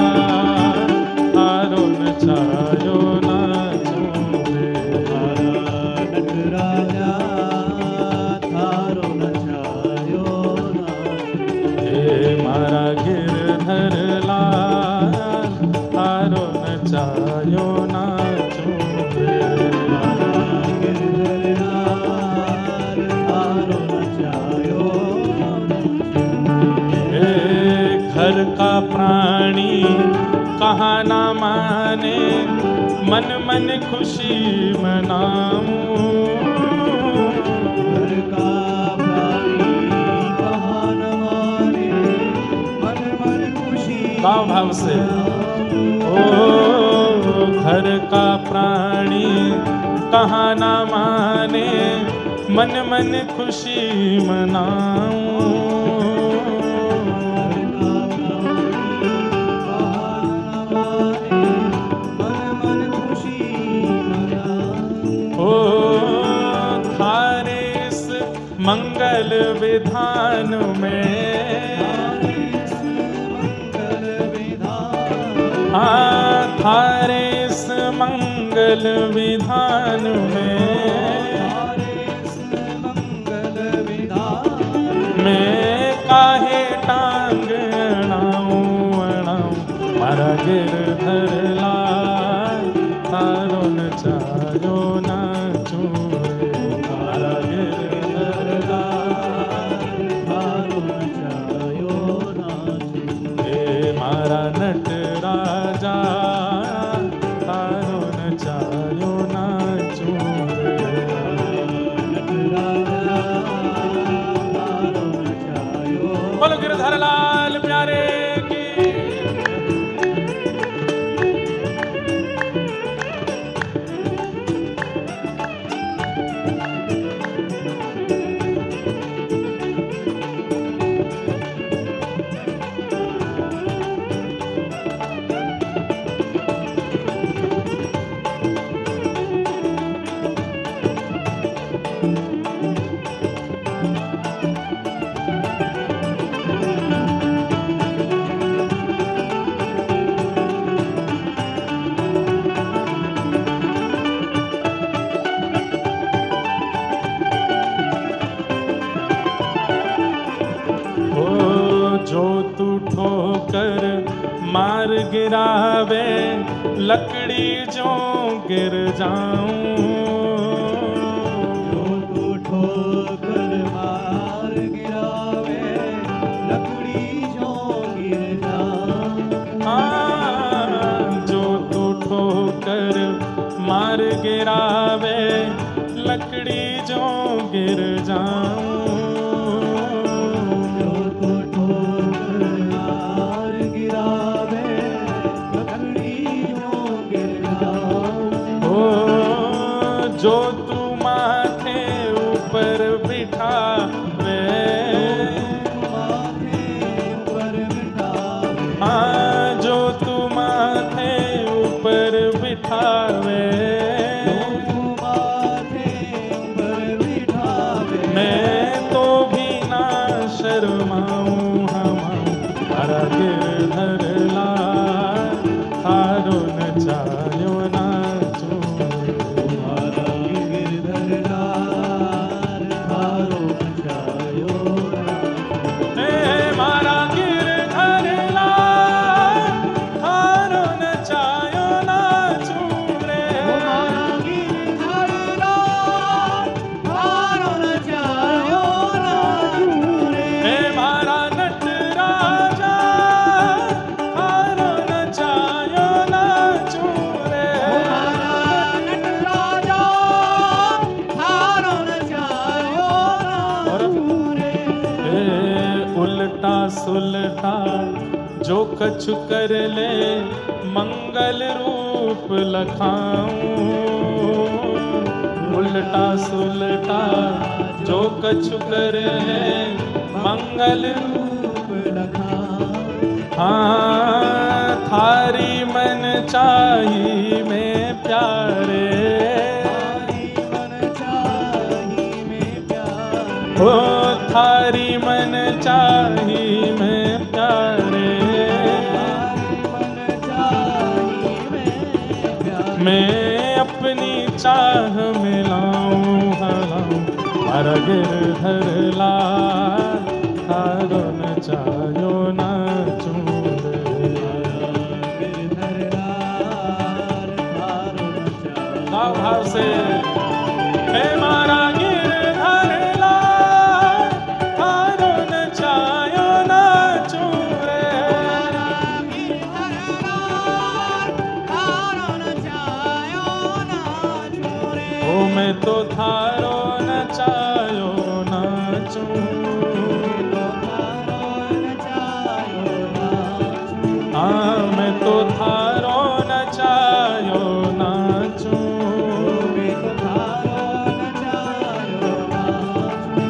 थारो नचायो नाचू रे, मारा नट राजा थारो नचायो नाचू हे मारा गिरधर लाल थारो नचायो नाचू रे, मारा गिरधर लाल थारो नचायो नाचू रे। घर का प्राणी कहाँ ना माने, मन मन खुशी मनाऊं, घर का प्राणी कहाँ न माने, मन मन खुशी गाओ भाव से। ओ घर का प्राणी कहाँ ना माने, मन मन खुशी मनाऊं, मंगल विधान में, हाँ थारे इस मंगल विधान में, मैं काहे टांग अड़ाऊं अड़ाऊं, मारा गिरधर लाल थारो नचायो नाचू रे, मारा गिरधर थारो नचायो नाचू हे मारा नट राजा थारो नचायो नाचू रे, नट राजा थारो नचायो। बोलो गिरधर लाल प्यारे की। जो तू ठोकर मार गिरावे, लकड़ी जो गिर जाऊं, जो तू ठोकर मार गिरा लकड़ी जो गिर जाऊं, जो तो ठोकर मार गिरावे, लकड़ी जो गिर जाऊं। ओ जो तू माथे ऊपर बिठावे, माथे ऊपर बिठावे, हाँ जो तू माथे ऊपर बिठावे, माथे ऊपर बिठावे। मैं तो भी ना शर्माऊं हमारा गिरधर लाल, थारो नचायो नाचूं तुम्हारा गिरधर लाल, थारो नचायो नाचूं। हे मारा गिरधर लाल, थारो नचायो नाचूं रे। तुम्हारा गिरधर लाल, थारो नचायो नाचूं रे। हे मारा नटराजा, थारो नचायो नाचूं रे। तुम्हारा नटराजा, थारो नचायो नाचूं रे। हे उल्टा सुलटा जो कछु कर ले, मंगल रूप लखाऊं। उल्टा सुलटा जो कछु कर ले, मंगल रूप लखाऊं। हाँ थारी मन चाही में प्यारे, थारी मन चाही में प्यारे। ओ थारी मन चाही में प्यारे। थारी मन चाही में प्यारे। मैं अपनी चाह मिलाऊं हलाऊं, मारा गिरधर लाल, थारो नचायो नाचूं रे। गिरधर लाल, थारो नचायो। भाव भाव से हे मारा गिरधर लाल, थारो नचायो नाचूं रे। गिरधर लाल, थारो नचायो नाचूं रे। ओ मैं तो थारो नचायो नाचूं, थारो नचायो नाचूं। हाँ मैं तो थारो नचायो नाचूं। मैं तो थारो नचायो नाचूं।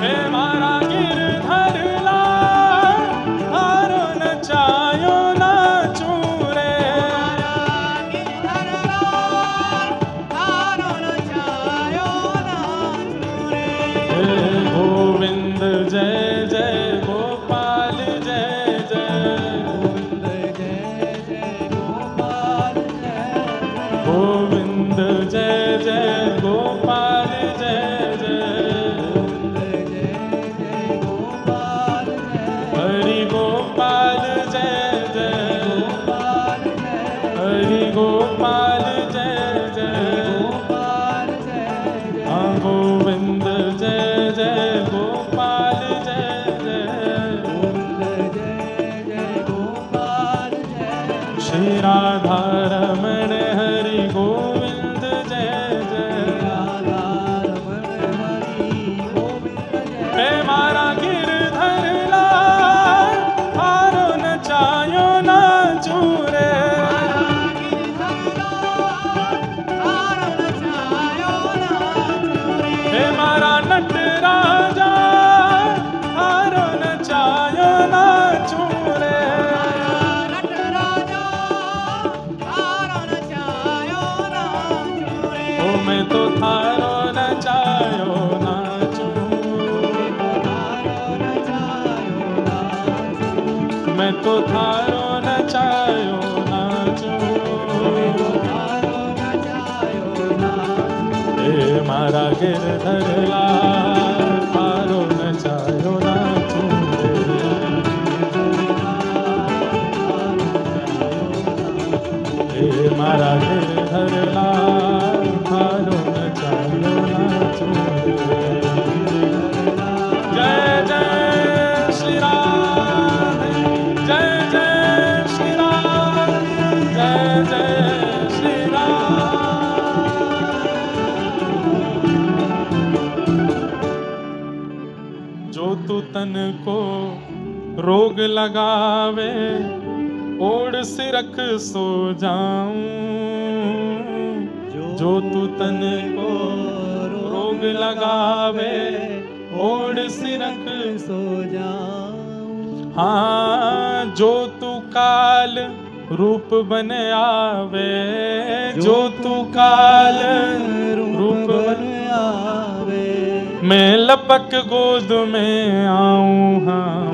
हे मारा गिरधर लाल, थारो नचायो नाचूं रे। गिरधर लाल, थारो नचायो नाचूं रे। हे गोविंद जय जय गोपाल जय जय, गोविंद जय जय गोपाल जय जय। गोविंद जय जय गोपाल जय जय, गोविंद जय जय गोपाल जय जय। हरि गोपाल जय जय, गोपाल जय जय। हरि गोपाल जय जय, गोपाल जय जय। हाँ गोविंद जय जय गोपाल जय जय। गोविंद जय जय गोपाल जय जय। श्री राधा रमण हरि गोविंद जय जय। राधा रमण हरि गोविंद जय। हे मारा गिरधर लाल, थारो नचायो नाचूं रे। गिरधर लाल, थारो नचायो नाचूं रे। हे मारा नटराजा, थारो नचायो नाचूं रे। नटराजा, थारो नचायो नाचूं रे। ओ मैं तो थारो नचायो नाचूं, थारो नचायो नाचूं। मैं तो थारो नचायो नाचूं। थारो नचायो नाचूं। हे मारा गिरधर लाल, थारो नचायो नाचूं रे। हे मारा गिरधर लाल, थारो नचायो नाचूं रे। जय जय श्री राम, जय जय श्री राम, जय जय श्री राम। तन को रोग लगावे, ओढ़ सिरख सो जाऊं। जो तू तन को रोग लगावे, ओढ़ सिरख सो जाऊं। हाँ, जो तू काल रूप बन आवे, जो तू काल रूप बन आवे, मैं लपक गोद में आऊं। हाँ,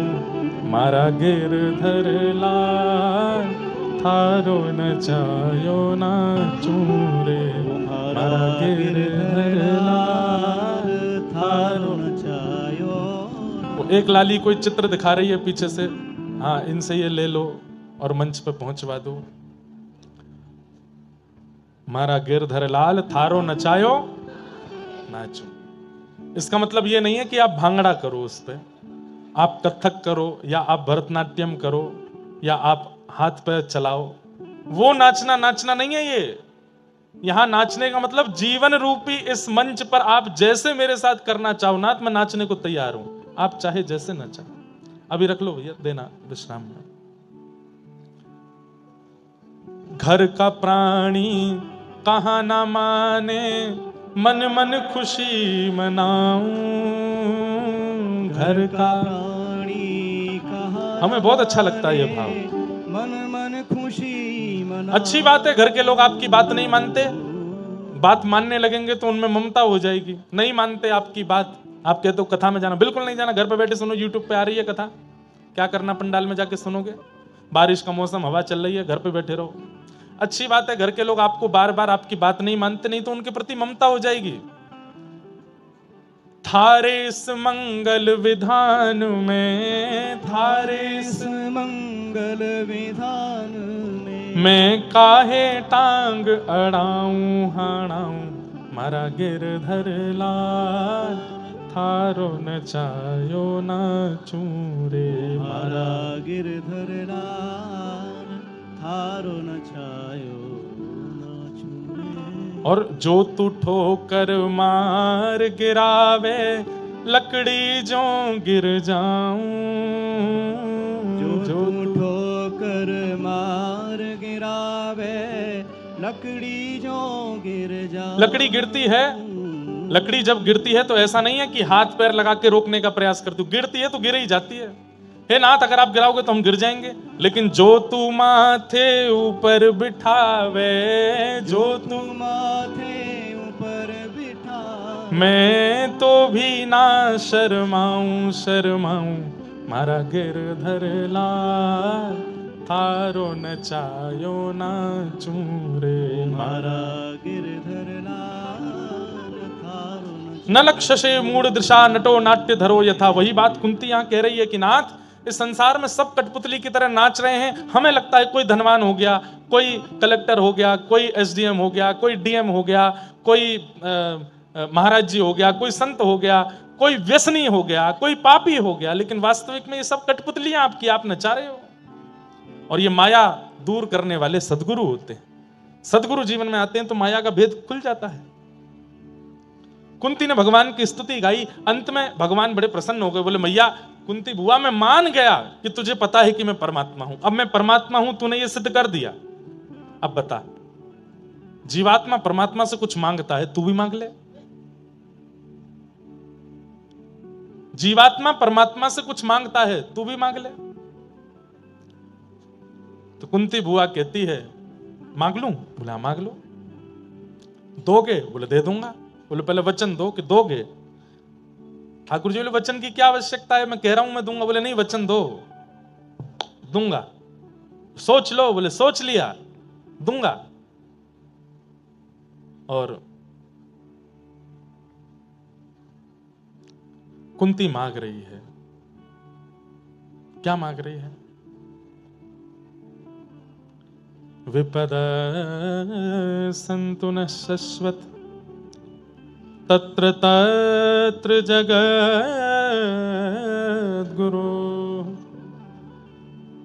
मारा गिरधर लाल थारो न चायो ना चूरे, मारा गिरधर लाल थारो न चायो। वो एक लाली कोई चित्र दिखा रही है पीछे से, हाँ इनसे ये ले लो और मंच पे पहुंचवा दो। मारा गिरधर लाल थारो नचायो नाचो। इसका मतलब ये नहीं है कि आप भांगड़ा करो उस पे, आप कथक करो या आप भरतनाट्यम करो या आप हाथ पैर चलाओ, वो नाचना नहीं है ये। यहां नाचने का मतलब जीवन रूपी इस मंच पर आप जैसे मेरे साथ करना चाहो ना, मैं नाचने को तैयार हूं, आप चाहे जैसे नचा। अभी रख लो भैया, देना विश्राम में। घर का प्राणी कहाँ ना माने, मन मन खुशी मनाऊं। घर का प्राणी कहाँ हमें बहुत अच्छा लगता है ये भाव। मन मन खुशी मना। अच्छी बात है, घर के लोग आपकी बात नहीं मानते, बात मानने लगेंगे तो उनमें ममता हो जाएगी। नहीं मानते आपकी बात, आप कहते हो कथा में जाना, बिल्कुल नहीं जाना, घर पे बैठे सुनो, यूट्यूब पे आ रही है कथा, क्या करना पंडाल में जाके सुनोगे। बारिश का मौसम, हवा चल रही है, घर पे बैठे रहो। अच्छी बात है, घर के लोग आपको बार बार आपकी बात नहीं मानते, नहीं तो उनके प्रति ममता हो जाएगी। थारे इस मंगल विधान में, थारे इस मंगल विधान में, मैं काहे टांग अड़ाऊं हाणाऊं। मारा गिरधर लाल थारो नचायो नाचूं रे, मारा गिरधर लाल थारो नचायो नाचूं रे। और जो तू ठोकर मार गिरावे, लकड़ी जो गिर जाऊं। जो तू ठोकर मार गिरावे, लकड़ी जो गिर जाऊं। लकड़ी गिरती है, लकड़ी जब गिरती है तो ऐसा नहीं है कि हाथ पैर लगा के रोकने का प्रयास करती हूँ, गिरती है तो गिर ही जाती है। हे नाथ, अगर आप गिराओगे तो हम गिर जाएंगे, लेकिन जो तू माथे ऊपर बिठावे, जो तू माथे ऊपर बिठा, मैं तो भी ना शर्माऊं शर्माऊं। मारा गिरधर लाल थारो नचायो नाचूं रे, मारा गिरधर लाल थारो न लक्ष्य मूढ़ दृशा नटो नाट्य धरो यथा। वही बात कुंती यहां कह रही है कि नाथ, इस संसार में सब कठपुतली की तरह नाच रहे हैं। हमें लगता है कोई धनवान हो गया, कोई कलेक्टर हो गया, कोई एसडीएम हो गया, कोई डीएम हो गया, कोई महाराज जी हो गया, कोई संत हो गया, कोई व्यसनी हो गया, कोई पापी हो गया, लेकिन वास्तविक में ये सब कठपुतलियां आपकी, आप नचा रहे हो। और ये माया दूर करने वाले सदगुरु होते हैं। सदगुरु जीवन में आते हैं तो माया का भेद खुल जाता है। कुंती ने भगवान की स्तुति गाई, अंत में भगवान बड़े प्रसन्न हो गए, बोले मैया कुंती बुआ, मैं मान गया कि तुझे पता है कि मैं परमात्मा हूं। अब मैं परमात्मा हूं, तूने ये सिद्ध कर दिया। अब बता, जीवात्मा परमात्मा से कुछ मांगता है, तू भी मांग ले। जीवात्मा परमात्मा से कुछ मांगता है, तू भी मांग ले। तो कुंती बुआ कहती है मांग लूं? बोला मांग लो। दोगे? बोले दे दूंगा। बोले पहले वचन दो कि दोगे। ठाकुर जी बोले वचन की क्या आवश्यकता है, मैं कह रहा हूं मैं दूंगा। बोले नहीं, वचन दो, दूंगा। सोच लो? बोले सोच लिया, दूंगा। और कुंती मांग रही है, क्या मांग रही है? विपद संतु न शश्वत तत्र तत्र जगद्गुरु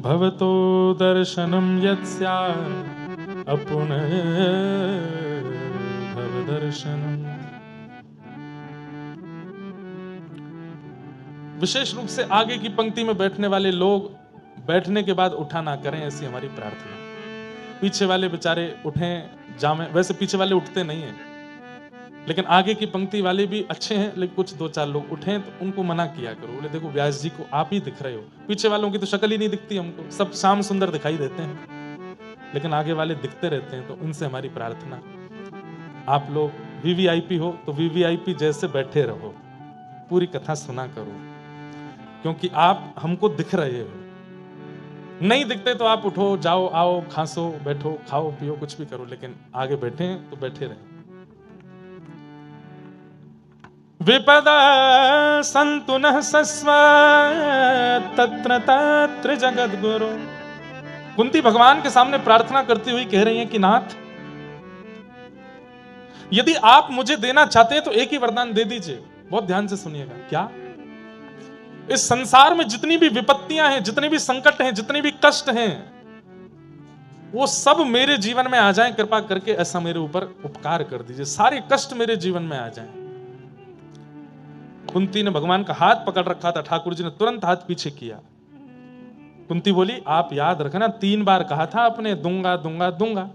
भवतो दर्शनम यत्स्यात् अपुनः भवदर्शनम। विशेष रूप से आगे की पंक्ति में बैठने वाले लोग बैठने के बाद उठा ना करें, ऐसी हमारी प्रार्थना। पीछे वाले बेचारे उठें जामे, वैसे पीछे वाले उठते नहीं हैं, लेकिन आगे की पंक्ति वाले भी अच्छे हैं, लेकिन कुछ 2-4 लोग उठें तो उनको मना किया करो। बोले देखो व्यास जी को आप ही दिख रहे हो, पीछे वालों की तो शक्ल ही नहीं दिखती हमको, सब श्याम सुंदर दिखाई देते हैं, लेकिन आगे वाले दिखते रहते हैं। तो उनसे हमारी प्रार्थना, आप लोग वीवीआईपी हो तो वीवीआईपी जैसे बैठे रहो, पूरी कथा सुना करो, क्योंकि आप हमको दिख रहे हो। नहीं दिखते तो आप उठो, जाओ, आओ, खांसो, बैठो, खाओ, पियो, कुछ भी करो, लेकिन आगे बैठे हैं तो बैठे रहे। विपदा संतु नः सस्व तत्र तत्र जगद्गुरु। कुंती भगवान के सामने प्रार्थना करती हुई कह रही हैं कि नाथ, यदि आप मुझे देना चाहते हैं तो एक ही वरदान दे दीजिए। बहुत ध्यान से सुनिएगा। क्या? इस संसार में जितनी भी विपत्तियां हैं, जितने भी संकट हैं, जितने भी कष्ट हैं, वो सब मेरे जीवन में आ जाएं, कृपा करके ऐसा मेरे ऊपर उपकार कर दीजिए, सारे कष्ट मेरे जीवन में आ जाएं। कुंती ने भगवान का हाथ पकड़ रखा था, ठाकुर जी ने तुरंत हाथ पीछे किया। कुंती बोली, आप याद रखना 3 बार कहा था आपने, दूंगा दूंगा दूंगा,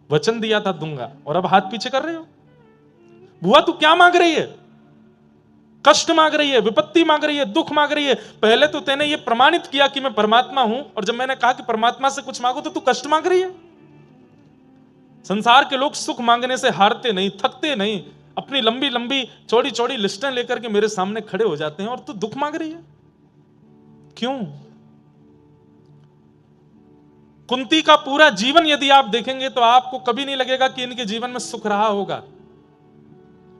वचन दिया था दूंगा, और अब हाथ पीछे कर रहे हो। बुआ तू क्या मांग रही है? कष्ट मांग रही है, विपत्ति मांग रही है, दुख मांग रही है। पहले तो तेने ये प्रमाणित किया कि मैं परमात्मा हूं, और जब मैंने कहा कि परमात्मा से कुछ मांगो तो तू कष्ट मांग रही है। संसार के लोग सुख मांगने से हारते नहीं, थकते नहीं, अपनी लंबी लंबी चौड़ी चौड़ी लिस्टें लेकर के मेरे सामने खड़े हो जाते हैं, और तू दुख मांग रही है। क्यों? कुंती का पूरा जीवन यदि आप देखेंगे तो आपको कभी नहीं लगेगा कि इनके जीवन में सुख रहा होगा।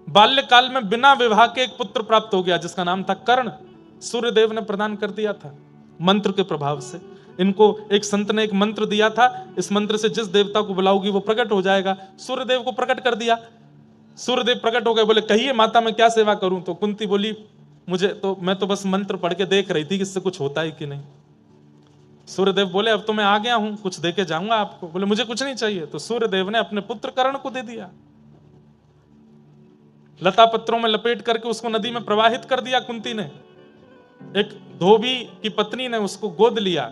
बाल्यकाल में बिना विवाह के एक पुत्र प्राप्त हो गया जिसका नाम था कर्ण। सूर्यदेव ने प्रदान कर दिया था मंत्र के प्रभाव से। इनको एक संत ने एक मंत्र दिया था, इस मंत्र से जिस देवता को बुलाओगी वो प्रकट हो जाएगा। सूर्यदेव को प्रकट कर दिया। सूर्यदेव प्रकट हो गए, बोले कहिए माता मैं क्या सेवा करूं। तो कुंती बोली, मैं तो बस मंत्र पढ़ के देख रही थी कि इससे कुछ होता है कि नहीं। सूर्यदेव बोले अब तो मैं आ गया हूं, कुछ देके जाऊंगा आपको। बोले मुझे कुछ नहीं चाहिए। तो सूर्यदेव ने अपने पुत्र कर्ण को दे दिया, लता पत्रों में लपेट करके उसको नदी में प्रवाहित कर दिया। कुंती ने, एक धोबी की पत्नी ने उसको गोद लिया।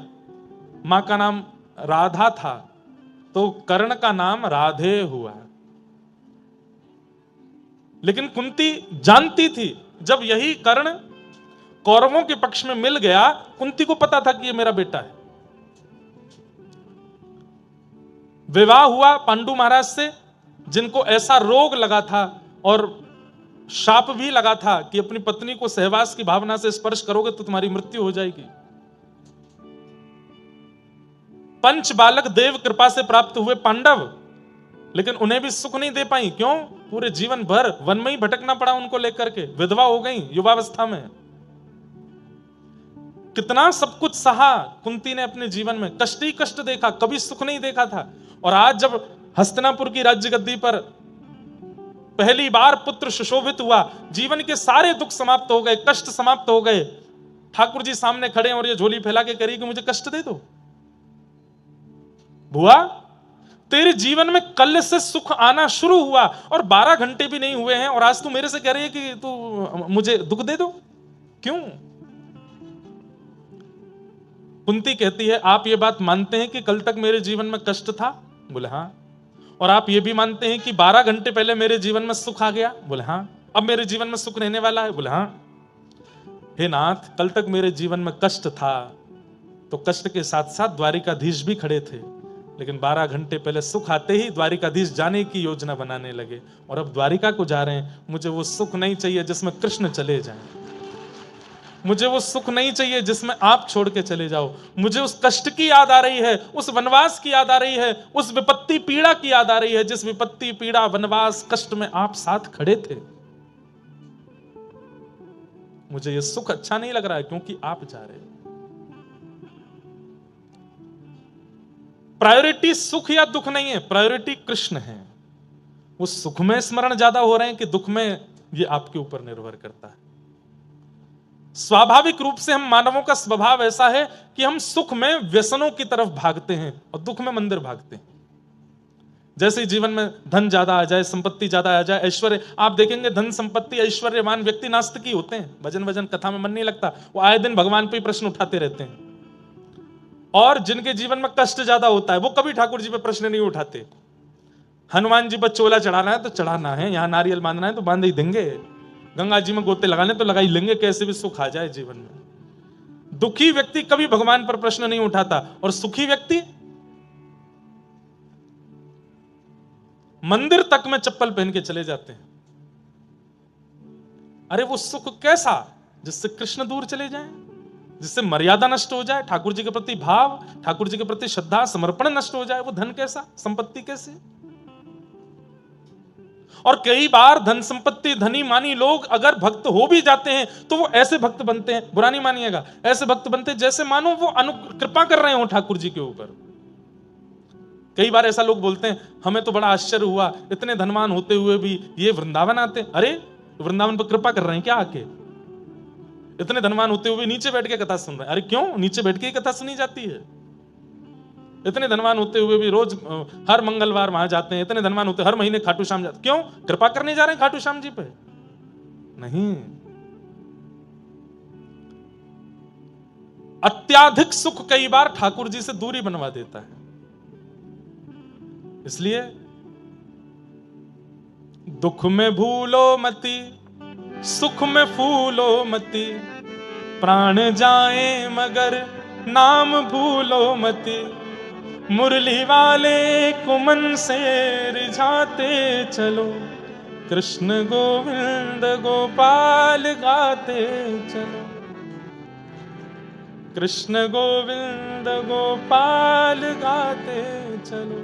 मां का नाम राधा था तो कर्ण का नाम राधे हुआ। लेकिन कुंती जानती थी जब यही कर्ण कौरवों के पक्ष में मिल गया, कुंती को पता था कि ये मेरा बेटा है। विवाह हुआ पांडु महाराज से, जिनको ऐसा रोग लगा था और शाप भी लगा था कि अपनी पत्नी को सहवास की भावना से स्पर्श करोगे तो तुम्हारी मृत्यु हो जाएगी। पंच बालक देव कृपा से प्राप्त हुए पांडव, लेकिन उन्हें भी सुख नहीं दे पाई। क्यों? पूरे जीवन भर वन में ही भटकना पड़ा उनको लेकर के। विधवा हो गई युवावस्था में। कितना सब कुछ सहा कुंती ने अपने जीवन में, कष्ट ही कष्ट देखा, कभी सुख नहीं देखा था। और आज जब हस्तिनापुर की राज्य गद्दी पर पहली बार पुत्र सुशोभित हुआ, जीवन के सारे दुख समाप्त हो गए, कष्ट समाप्त हो गए, ठाकुर जी सामने खड़े और ये झोली फैला के करी कि मुझे कष्ट दे दो। बुआ तेरे जीवन में कल से सुख आना शुरू हुआ और 12 घंटे भी नहीं हुए हैं, और आज तू मेरे से कह रही है कि तू मुझे दुख दे दो। क्यों? कुंती कहती है आप ये बात मानते हैं कि कल तक मेरे जीवन में कष्ट था? बोले हाँ। और आप ये भी मानते हैं कि 12 घंटे पहले मेरे जीवन में सुख आ गया? बोले हाँ। अब मेरे जीवन में सुख रहने वाला है? बोले हाँ। हे नाथ, कल तक मेरे जीवन में कष्ट था तो कष्ट के साथ साथ द्वारिकाधीश भी खड़े थे, लेकिन 12 घंटे पहले सुख आते ही द्वारिकाधीश जाने की योजना बनाने लगे, और अब द्वारिका को जा रहे हैं। मुझे वो सुख नहीं चाहिए जिसमें कृष्ण चले जाएं, मुझे वो सुख नहीं चाहिए जिसमें आप छोड़ के चले जाओ। मुझे उस कष्ट की याद आ रही है, उस वनवास की याद आ रही है, उस विपत्ति पीड़ा की याद आ रही है जिस विपत्ति पीड़ा वनवास कष्ट में आप साथ खड़े थे। मुझे ये सुख अच्छा नहीं लग रहा है क्योंकि आप जा रहे हो। प्रायोरिटी सुख या दुख नहीं है, प्रायोरिटी कृष्ण है। वो सुख में स्मरण ज्यादा हो रहे हैं कि दुख में, ये आपके ऊपर निर्भर करता है। स्वाभाविक रूप से हम मानवों का स्वभाव ऐसा है कि हम सुख में व्यसनों की तरफ भागते हैं और दुख में मंदिर भागते हैं। जैसे ही जीवन में धन ज्यादा आ जाए, संपत्ति ज्यादा आ जाए, ऐश्वर्य, आप देखेंगे धन संपत्ति ऐश्वर्यवान व्यक्ति नास्तिक ही होते हैं, भजन वजन कथा में मन नहीं लगता, वो आए दिन भगवान पे ही प्रश्न उठाते रहते हैं। और जिनके जीवन में कष्ट ज्यादा होता है वो कभी ठाकुर जी पे प्रश्न नहीं उठाते। हनुमान जी पर चोला चढ़ाना है तो चढ़ाना है, यहाँ नारियल बांधना है तो बांध ही देंगे, गंगा जी में गोते लगाने तो लगा ही लेंगे, कैसे भी सुख आ जाए जीवन में। दुखी व्यक्ति कभी भगवान पर प्रश्न नहीं उठाता, और सुखी व्यक्ति मंदिर तक में चप्पल पहन के चले जाते हैं। अरे वो सुख कैसा, जिससे कृष्ण दूर चले जाएं, जिससे मर्यादा नष्ट हो जाए, ठाकुर जी के प्रति भाव, ठाकुर जी के प्रति श्रद्धा समर्पण नष्ट हो जाए, वो धन कैसा, संपत्ति कैसे। और कई बार धन संपत्ति धनी मानी लोग अगर भक्त हो भी जाते हैं तो वो ऐसे भक्त बनते हैं, बुरा नहीं मानिएगा, ऐसे भक्त बनते हैं जैसे मानो वो कृपा कर रहे हो ठाकुर जी के ऊपर। कई बार ऐसा लोग बोलते हैं, हमें तो बड़ा आश्चर्य हुआ इतने धनवान होते हुए भी ये वृंदावन आते। अरे वृंदावन पर कृपा कर रहे हैं क्या आके? इतने धनवान होते हुए नीचे बैठ के कथा सुन रहे हैं। अरे क्यों, नीचे बैठ के ही कथा सुनी जाती है। इतने धनवान होते हुए भी रोज हर मंगलवार वहां जाते हैं, इतने धनवान होते हर महीने खाटू श्याम जाते, क्यों? कृपा करने जा रहे हैं खाटू श्याम जी पे? नहीं। अत्याधिक सुख कई बार ठाकुर जी से दूरी बनवा देता है। इसलिए दुख में भूलो मति, सुख में फूलो मति, प्राण जाए मगर नाम भूलो मति, मुरली वाले को मन से रिझाते चलो, कृष्ण गोविंद गोपाल गाते चलो, कृष्ण गोविंद गोपाल गाते चलो।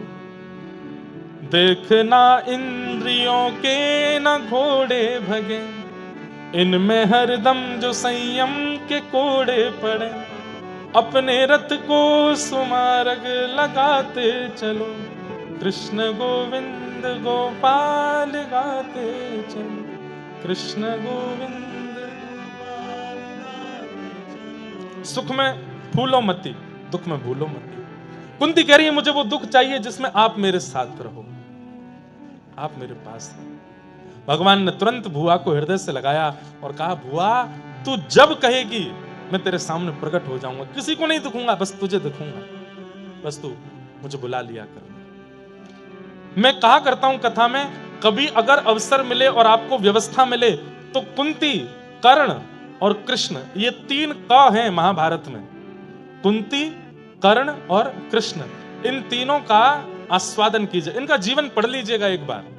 देखना इंद्रियों के न घोड़े भगे, इनमें हरदम जो संयम के कोड़े पड़े, अपने रथ को सुमार्ग लगाते चलो, कृष्ण गोविंद गोपाल गाते चलो, कृष्ण गोविंद गोपाल गाते चलो। सुख में फूलो मती, दुख में भूलो मती। कुंती कह रही है मुझे वो दुख चाहिए जिसमें आप मेरे साथ रहो, आप मेरे पास रहो। भगवान ने तुरंत भुआ को हृदय से लगाया और कहा, भुआ तू जब कहेगी मैं तेरे सामने प्रकट हो जाऊंगा, किसी को नहीं दिखूंगा, बस तुझे दिखूंगा, बस तू मुझे बुला लिया कर। मैं कहा करता हूं कथा में, कभी अगर अवसर मिले और आपको व्यवस्था मिले तो कुंती, कर्ण और कृष्ण, ये 3 क हैं महाभारत में। कुंती, कर्ण और कृष्ण, इन तीनों का आस्वादन कीजिए, इनका जीवन पढ़ लीजिएगा एक बार।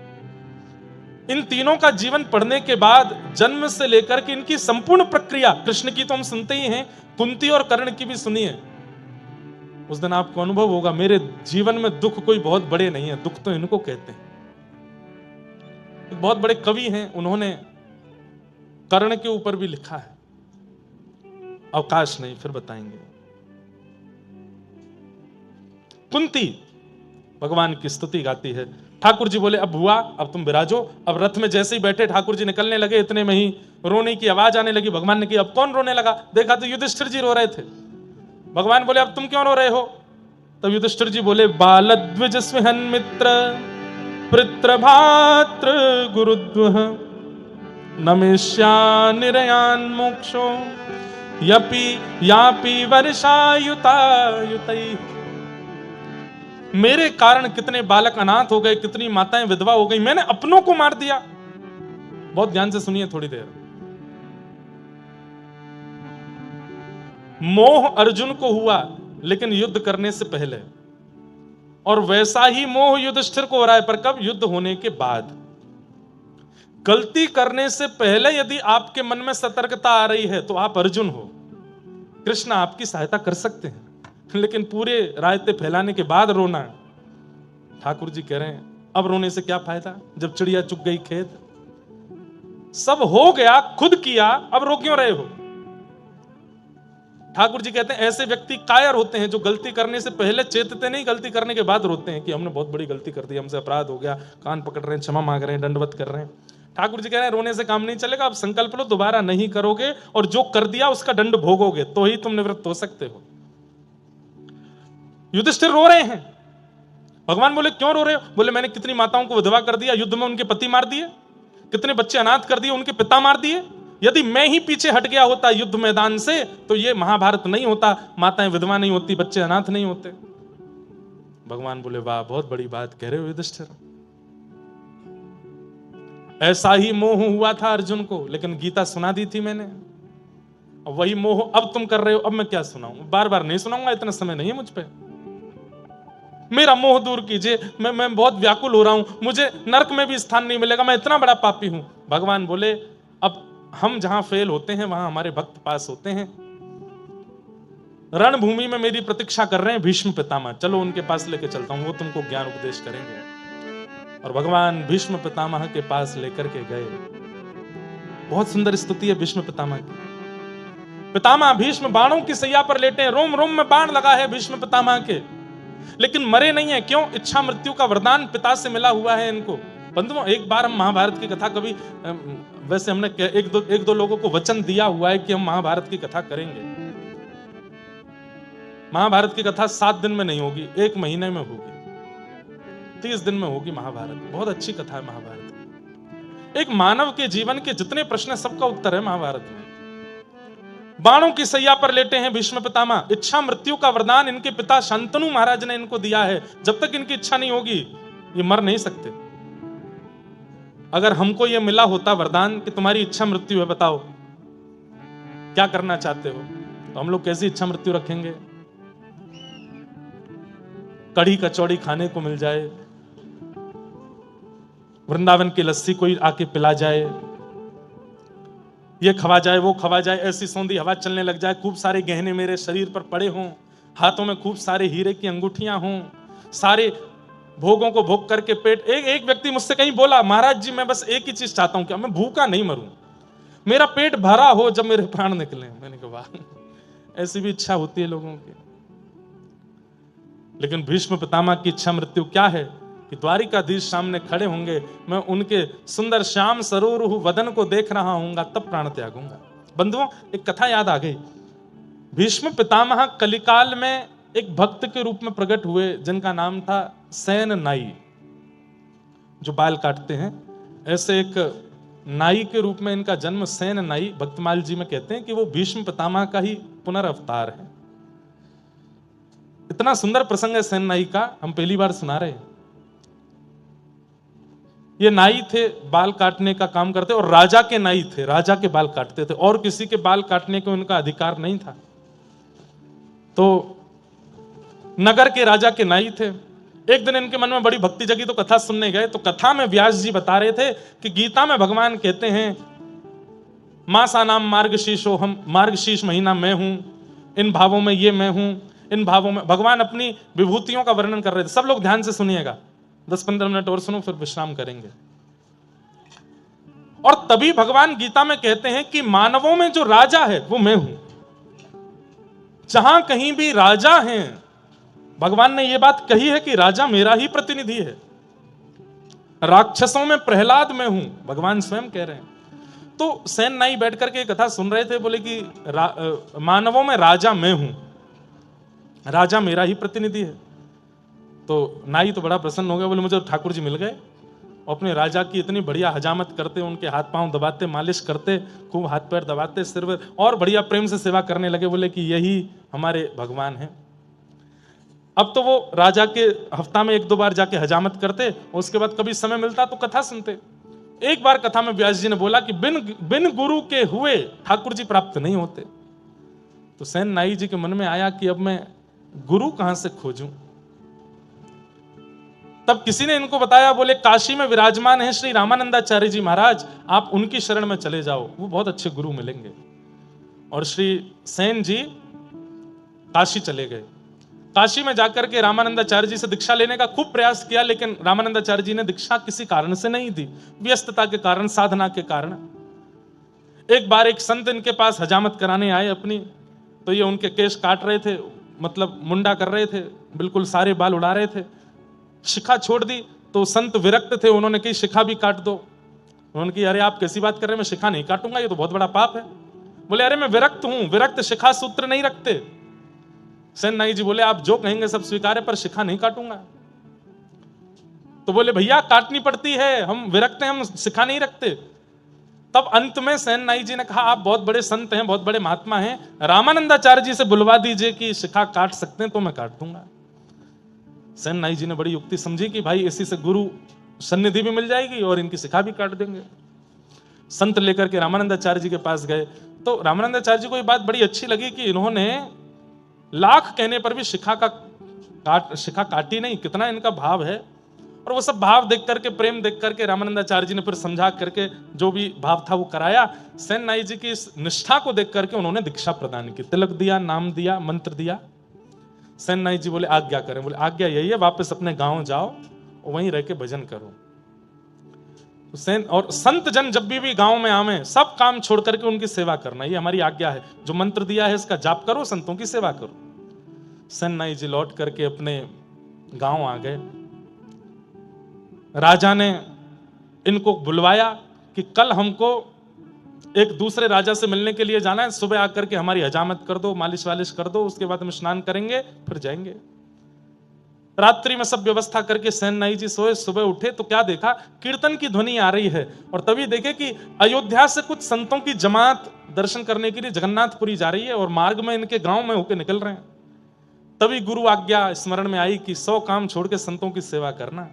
इन तीनों का जीवन पढ़ने के बाद जन्म से लेकर के इनकी संपूर्ण प्रक्रिया, कृष्ण की तो हम सुनते ही हैं, कुंती और कर्ण की भी सुनिए। उस दिन आपको अनुभव होगा, मेरे जीवन में दुख कोई बहुत बड़े नहीं है, दुख तो इनको कहते हैं। एक बहुत बड़े कवि हैं, उन्होंने कर्ण के ऊपर भी लिखा है, अवकाश नहीं फिर बताएंगे। कुंती भगवान की स्तुति गाती है। ठाकुर जी बोले, अब भुआ अब तुम विराजो। अब रथ में जैसे ही बैठे ठाकुर जी निकलने लगे, इतने में ही रोने की आवाज आने लगी। भगवान ने कहा, अब कौन रोने लगा? देखा तो युधिष्ठिर जी रो रहे थे। भगवान बोले, अब तुम क्यों रो रहे हो? तब युधिष्ठिर जी बोले, बालद्विज स्विहन मित्र पितृभात्र गुरुद्वह नमेष्या निरयान मोक्षो यपि यापि वर्षायुता युतै। मेरे कारण कितने बालक अनाथ हो गए, कितनी माताएं विधवा हो गई, मैंने अपनों को मार दिया। बहुत ध्यान से सुनिए थोड़ी देर। मोह अर्जुन को हुआ लेकिन युद्ध करने से पहले, और वैसा ही मोह युधिष्ठिर को हो रहा है, पर कब? युद्ध होने के बाद। गलती करने से पहले यदि आपके मन में सतर्कता आ रही है तो आप अर्जुन हो, कृष्ण आपकी सहायता कर सकते हैं, लेकिन पूरे रायते फैलाने के बाद रोना, ठाकुर जी कह रहे हैं अब रोने से क्या फायदा, जब चिड़िया चुग गई खेत, सब हो गया, खुद किया, अब रो क्यों रहे हो? ठाकुर जी कहते हैं ऐसे व्यक्ति कायर होते हैं जो गलती करने से पहले चेतते नहीं, गलती करने के बाद रोते हैं कि हमने बहुत बड़ी गलती कर दी, हमसे अपराध हो गया, कान पकड़ रहे हैं, क्षमा मांग रहे हैं, दंडवत कर रहे हैं। ठाकुर जी कह रहे हैं रोने से काम नहीं चलेगा, अब संकल्प लो दोबारा नहीं करोगे, और जो कर दिया उसका दंड भोगोगे, तो ही तुम निवृत्त हो सकते हो। युधिष्ठिर रो रहे हैं, भगवान बोले क्यों रो रहे हो? बोले मैंने कितनी माताओं को विधवा कर दिया, युद्ध में उनके पति मार दिए, कितने बच्चे अनाथ कर दिए, उनके पिता मार दिए। यदि मैं ही पीछे हट गया होता युद्ध मैदान से तो ये महाभारत नहीं होता, माताएं विधवा नहीं होती, बच्चे अनाथ नहीं होते। भगवान बोले वाह, बहुत बड़ी बात कह रहे हो युधिष्ठिर। ऐसा ही मोह हुआ था अर्जुन को, लेकिन गीता सुना दी थी मैंने, और वही मोह अब तुम कर रहे हो। अब मैं क्या सुनाऊं? बार बार नहीं सुनाऊंगा, इतना समय नहीं है मुझ पे। मेरा मोह दूर कीजिए, मैं बहुत व्याकुल हो रहा हूं, मुझे नरक में भी स्थान नहीं मिलेगा, मैं इतना बड़ा पापी हूं। भगवान बोले अब हम जहां फेल होते हैं वहां हमारे भक्त पास होते हैं। रणभूमि में मेरी प्रतीक्षा कर रहे हैं भीष्म पितामह, चलो उनके पास लेके चलता हूं, वो तुमको ज्ञान उपदेश करेंगे। और भगवान भीष्म पितामह के पास लेकर के गए। बहुत सुंदर स्तुति है भीष्म पितामह की। पितामह भीष्म बाणों की सैया पर लेटे हैं, रोम रोम में बाण लगा है भीष्म पितामह के, लेकिन मरे नहीं है। क्यों? इच्छा मृत्यु का वरदान पिता से मिला हुआ है इनको। बंधुओं, एक बार हम महाभारत की कथा कभी, वैसे हमने एक दो लोगों को वचन दिया हुआ है कि हम महाभारत की कथा करेंगे। महाभारत की कथा 7 दिन में नहीं होगी, 1 महीने में होगी, 30 दिन में होगी महाभारत। बहुत अच्छी कथा है महाभारत। एक मानव के जीवन के जितने प्रश्न है सबका उत्तर है महाभारत में। बाणों की सैया पर लेटे हैं भीष्म पितामह, इच्छा मृत्यु का वरदान इनके पिता शांतनु महाराज ने इनको दिया है। जब तक इनकी इच्छा नहीं होगी ये मर नहीं सकते। अगर हमको ये मिला होता वरदान कि तुम्हारी इच्छा मृत्यु है, बताओ क्या करना चाहते हो, तो हम लोग कैसी इच्छा मृत्यु रखेंगे? कढ़ी कचौड़ी खाने को मिल जाए, वृंदावन की लस्सी कोई आके पिला जाए, ये खवा जाए, वो खवा जाए, ऐसी सौंधी हवा चलने लग जाए, खूब सारे गहने मेरे शरीर पर पड़े हों, हाथों में खूब सारे हीरे की अंगूठियां हों, सारे भोगों को भोग करके पेट। एक व्यक्ति मुझसे कहीं बोला, महाराज जी मैं बस एक ही चीज चाहता हूं कि मैं भूखा नहीं मरूं, मेरा पेट भरा हो जब मेरे प्राण निकले। मैंने कहा वाह, ऐसी भी इच्छा होती है लोगों की। लेकिन भीष्म पितामह की इच्छा मृत्यु क्या है कि द्वारिकाधीश सामने खड़े होंगे, मैं उनके सुंदर श्याम सरोरुह वदन को देख रहा हूंगा तब प्राण त्यागूंगा। बंधुओं, एक कथा याद आ गई। भीष्म पितामह कलिकाल में एक भक्त के रूप में प्रकट हुए जिनका नाम था सेन नाई, जो बाल काटते हैं। ऐसे एक नाई के रूप में इनका जन्म सेन नाई, भक्तमाल जी में कहते हैं कि वो भीष्म पितामह का ही पुनर्अवतार है। इतना सुंदर प्रसंग है सेन नाई का, हम पहली बार सुना रहे हैं। ये नाई थे, बाल काटने का काम करते, और राजा के नाई थे, राजा के बाल काटते थे, और किसी के बाल काटने को उनका अधिकार नहीं था। तो नगर के राजा के नाई थे। एक दिन इनके मन में बड़ी भक्ति जगी तो कथा सुनने गए। तो कथा में व्यास जी बता रहे थे कि गीता में भगवान कहते हैं मासा नाम मार्गशीर्षो, हम मार्गशीर्ष महीना मैं हूं, इन भावों में ये मैं हूं, इन भावों में। भगवान अपनी विभूतियों का वर्णन कर रहे थे। सब लोग ध्यान से सुनिएगा, 10-15 मिनट और सुनो फिर विश्राम करेंगे। और तभी भगवान गीता में कहते हैं कि मानवों में जो राजा है वो मैं हूं। जहां कहीं भी राजा हैं, भगवान ने यह बात कही है कि राजा मेरा ही प्रतिनिधि है। राक्षसों में प्रहलाद मैं हूं, भगवान स्वयं कह रहे हैं। तो सेन नाई बैठ करके कथा सुन रहे थे, बोले कि मानवों में राजा मैं हूं, राजा मेरा ही प्रतिनिधि है। तो नाई तो बड़ा प्रसन्न हो गया, बोले मुझे ठाकुर जी मिल गए। अपने राजा की इतनी बढ़िया हजामत करते, उनके हाथ पांव दबाते, मालिश करते, खूब हाथ पैर दबाते, सिर और बढ़िया प्रेम से सेवा करने लगे। बोले कि यही हमारे भगवान हैं। अब तो वो राजा के हफ्ता में 1-2 बार जाके हजामत करते, उसके बाद कभी समय मिलता तो कथा सुनते। एक बार कथा में व्यास जी ने बोला कि बिन गुरु के हुए ठाकुर जी प्राप्त नहीं होते। तो सेन नाई जी के मन में आया कि अब मैं गुरु कहां से खोजूं। तब किसी ने इनको बताया, बोले काशी में विराजमान है श्री रामानंदाचार्य जी महाराज, आप उनकी शरण में चले जाओ, वो बहुत अच्छे गुरु मिलेंगे। और श्री सेन जी काशी चले गए। काशी में जाकर के रामानंदाचार्य जी से दीक्षा लेने का खूब प्रयास किया, लेकिन रामानंदाचार्य जी ने दीक्षा किसी कारण से नहीं दी, व्यस्तता के कारण, साधना के कारण। एक बार एक संत इनके पास हजामत कराने आए अपनी, तो ये उनके केश काट रहे थे, मतलब मुंडा कर रहे थे, बिल्कुल सारे बाल उड़ा रहे थे। शिखा छोड़ दी तो संत विरक्त थे, उन्होंने कही शिखा भी काट दो। उन्होंने कही अरे आप कैसी बात कर रहे हैं, मैं शिखा नहीं काटूंगा, ये तो बहुत बड़ा पाप है। बोले अरे मैं विरक्त हूं, विरक्त शिखा सूत्र नहीं रखते। सेन नाई जी बोले आप जो कहेंगे सब स्वीकार है, पर शिखा नहीं काटूंगा। तो बोले भैया काटनी पड़ती है, हम विरक्त हैं, हम शिखा नहीं रखते। तब अंत में सेन नाई जी ने कहा आप बहुत बड़े संत हैं, बहुत बड़े महात्मा हैं, रामानंदाचार्य जी से बुलवा दीजिए कि शिखा काट सकते हैं तो मैं काट दूंगा। सेन नाई जी ने बड़ी युक्ति समझी कि भाई इसी से गुरु सन्निधि भी मिल जाएगी और इनकी शिखा भी काट देंगे। संत लेकर के रामानंदाचार्य जी के पास गए तो रामानंदाचार्य जी को ये बात बड़ी अच्छी लगी कि इन्होंने लाख कहने पर भी शिखा काटी नहीं, कितना इनका भाव है। और वो सब भाव देख करके, प्रेम देख करके रामानंदाचार्य जी ने फिर समझा करके जो भी भाव था वो कराया। सेन नाई जी की इस निष्ठा को देख करके उन्होंने दीक्षा प्रदान की, तिलक दिया, नाम दिया, मंत्र दिया। सेन नाई जी बोले आज्ञा करें। बोले आज्ञा यही है, वापस अपने गांव जाओ और वहीं रह के भजन करो। तो सेन और संत जन जब भी गांव में आवे, सब काम छोड़ करके उनकी सेवा करना, ये हमारी आज्ञा है। जो मंत्र दिया है इसका जाप करो, संतों की सेवा करो। सेन नाई जी लौट करके अपने गांव आ गए। राजा ने इनको बुलवाया कि कल हमको एक दूसरे राजा से मिलने के लिए जाना है, सुबह आकर के हमारी हजामत कर दो, मालिश वालिश कर दो, उसके बाद हम स्नान करेंगे फिर जाएंगे। रात्रि में सब व्यवस्था करके सेन नाई जी सोए। सुबह उठे तो क्या देखा, कीर्तन की ध्वनि आ रही है और तभी देखे कि अयोध्या से कुछ संतों की जमात दर्शन करने के लिए जगन्नाथपुरी जा रही है और मार्ग में इनके गांव में होके निकल रहे हैं। तभी गुरु आज्ञा स्मरण में आई कि 100 काम छोड़ के संतों की सेवा करना।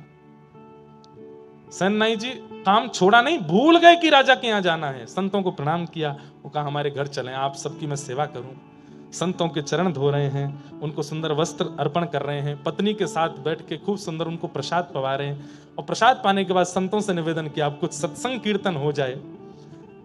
सेन नाई जी काम छोड़ा नहीं, भूल गए कि राजा के यहां जाना है। संतों को प्रणाम किया, वो कहा हमारे घर चलें, आप सबकी मैं सेवा करूं। संतों के चरण धो रहे हैं, उनको सुंदर वस्त्र अर्पण कर रहे हैं, पत्नी के साथ बैठ के खूब सुंदर उनको प्रसाद पवा रहे हैं। और प्रसाद पाने के बाद संतों से निवेदन किया अब कुछ सत्संग कीर्तन हो जाए।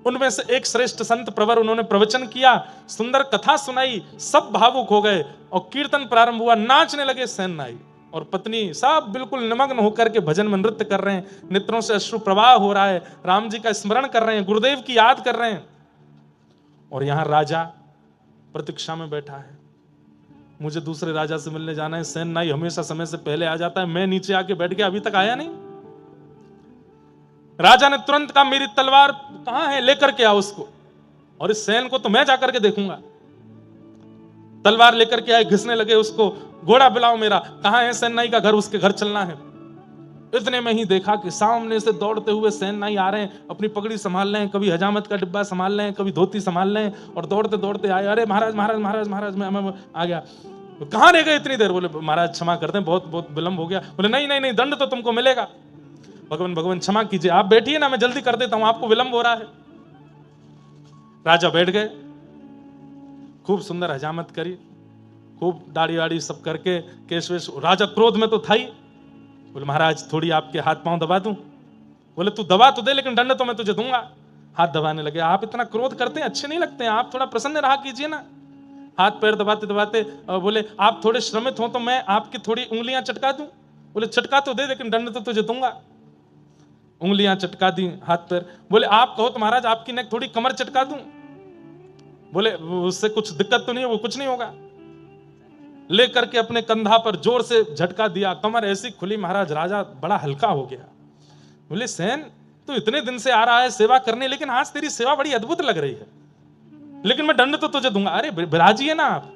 उनमें से एक श्रेष्ठ संत प्रवर, उन्होंने प्रवचन किया, सुंदर कथा सुनाई, सब भावुक हो गए और कीर्तन प्रारंभ हुआ। नाचने लगे सेन नाई और पत्नी, सब बिल्कुल निमग्न होकर के भजन में नृत्य कर रहे हैं, नेत्रों से अश्रु प्रवाह हो रहा है, राम जी का स्मरण कर रहे हैं, गुरुदेव की याद कर रहे हैं। और यहां राजा प्रतीक्षा में बैठा है, मुझे दूसरे राजा से मिलने जाना है। सेन नाई हमेशा समय से पहले आ जाता है, मैं नीचे आके बैठ गया, अभी तक आया नहीं। राजा ने तुरंत कहा मेरी तलवार कहां है, लेकर के आओ उसको, और इस सेन को तो मैं जाकर के देखूंगा। तलवार लेकर के आए, घिसने लगे उसको, घोड़ा बुलाओ मेरा, कहां है सेन नाई का घर, उसके घर चलना है। इतने में ही देखा कि सामने से दौड़ते हुए सेन नाई आ रहे हैं, अपनी पगड़ी संभाल रहे हैं, कभी हजामत का डिब्बा संभाल रहे हैं, कभी धोती संभाल रहे हैं, और दौड़ते दौड़ते आए। अरे महाराज महाराज महाराज महाराज मैं आ गया। कहां रह गए इतनी देर? बोले महाराज क्षमा करते हैं, बहुत बहुत विलंब हो गया। बोले नहीं नहीं नहीं, दंड तो तुमको मिलेगा। भगवान भगवान क्षमा कीजिए, आप बैठिए ना, मैं जल्दी कर देता हूं, आपको विलंब हो रहा है। राजा बैठ गए, खूब सुंदर हजामत करी, खूब दाढ़ी वाड़ी सब करके, केश वेश। राजा क्रोध में तो था ही, बोले महाराज थोड़ी आपके हाथ पांव दबा दूं? बोले तू दबा तो दे, लेकिन दंड तो मैं तुझे दूंगा। हाथ दबाने लगे। आप इतना क्रोध करते हैं, अच्छे नहीं लगते हैं, आप थोड़ा प्रसन्न रहा कीजिए ना। हाथ पैर दबाते दबाते बोले आप थोड़े श्रमित हो तो मैं आपकी थोड़ी उंगलियां चटका दूं? बोले चटका तो दे, लेकिन दंड तो तुझे दूंगा। उंगलियां चटका दी, हाथ पैर। बोले आप कहो तो महाराज आपकी नेक थोड़ी कमर चटका दूं? बोले उससे कुछ दिक्कत तो नहीं है, वो कुछ नहीं होगा। लेकर के अपने कंधा पर जोर से झटका दिया, कमर ऐसी खुली महाराज, राजा बड़ा हल्का हो गया। बोले सेन तू इतने दिन से आ रहा है सेवा करने, लेकिन आज तेरी सेवा बड़ी अद्भुत लग रही है, लेकिन मैं दंड तो तुझे दूंगा। अरे विराजिए ना आप,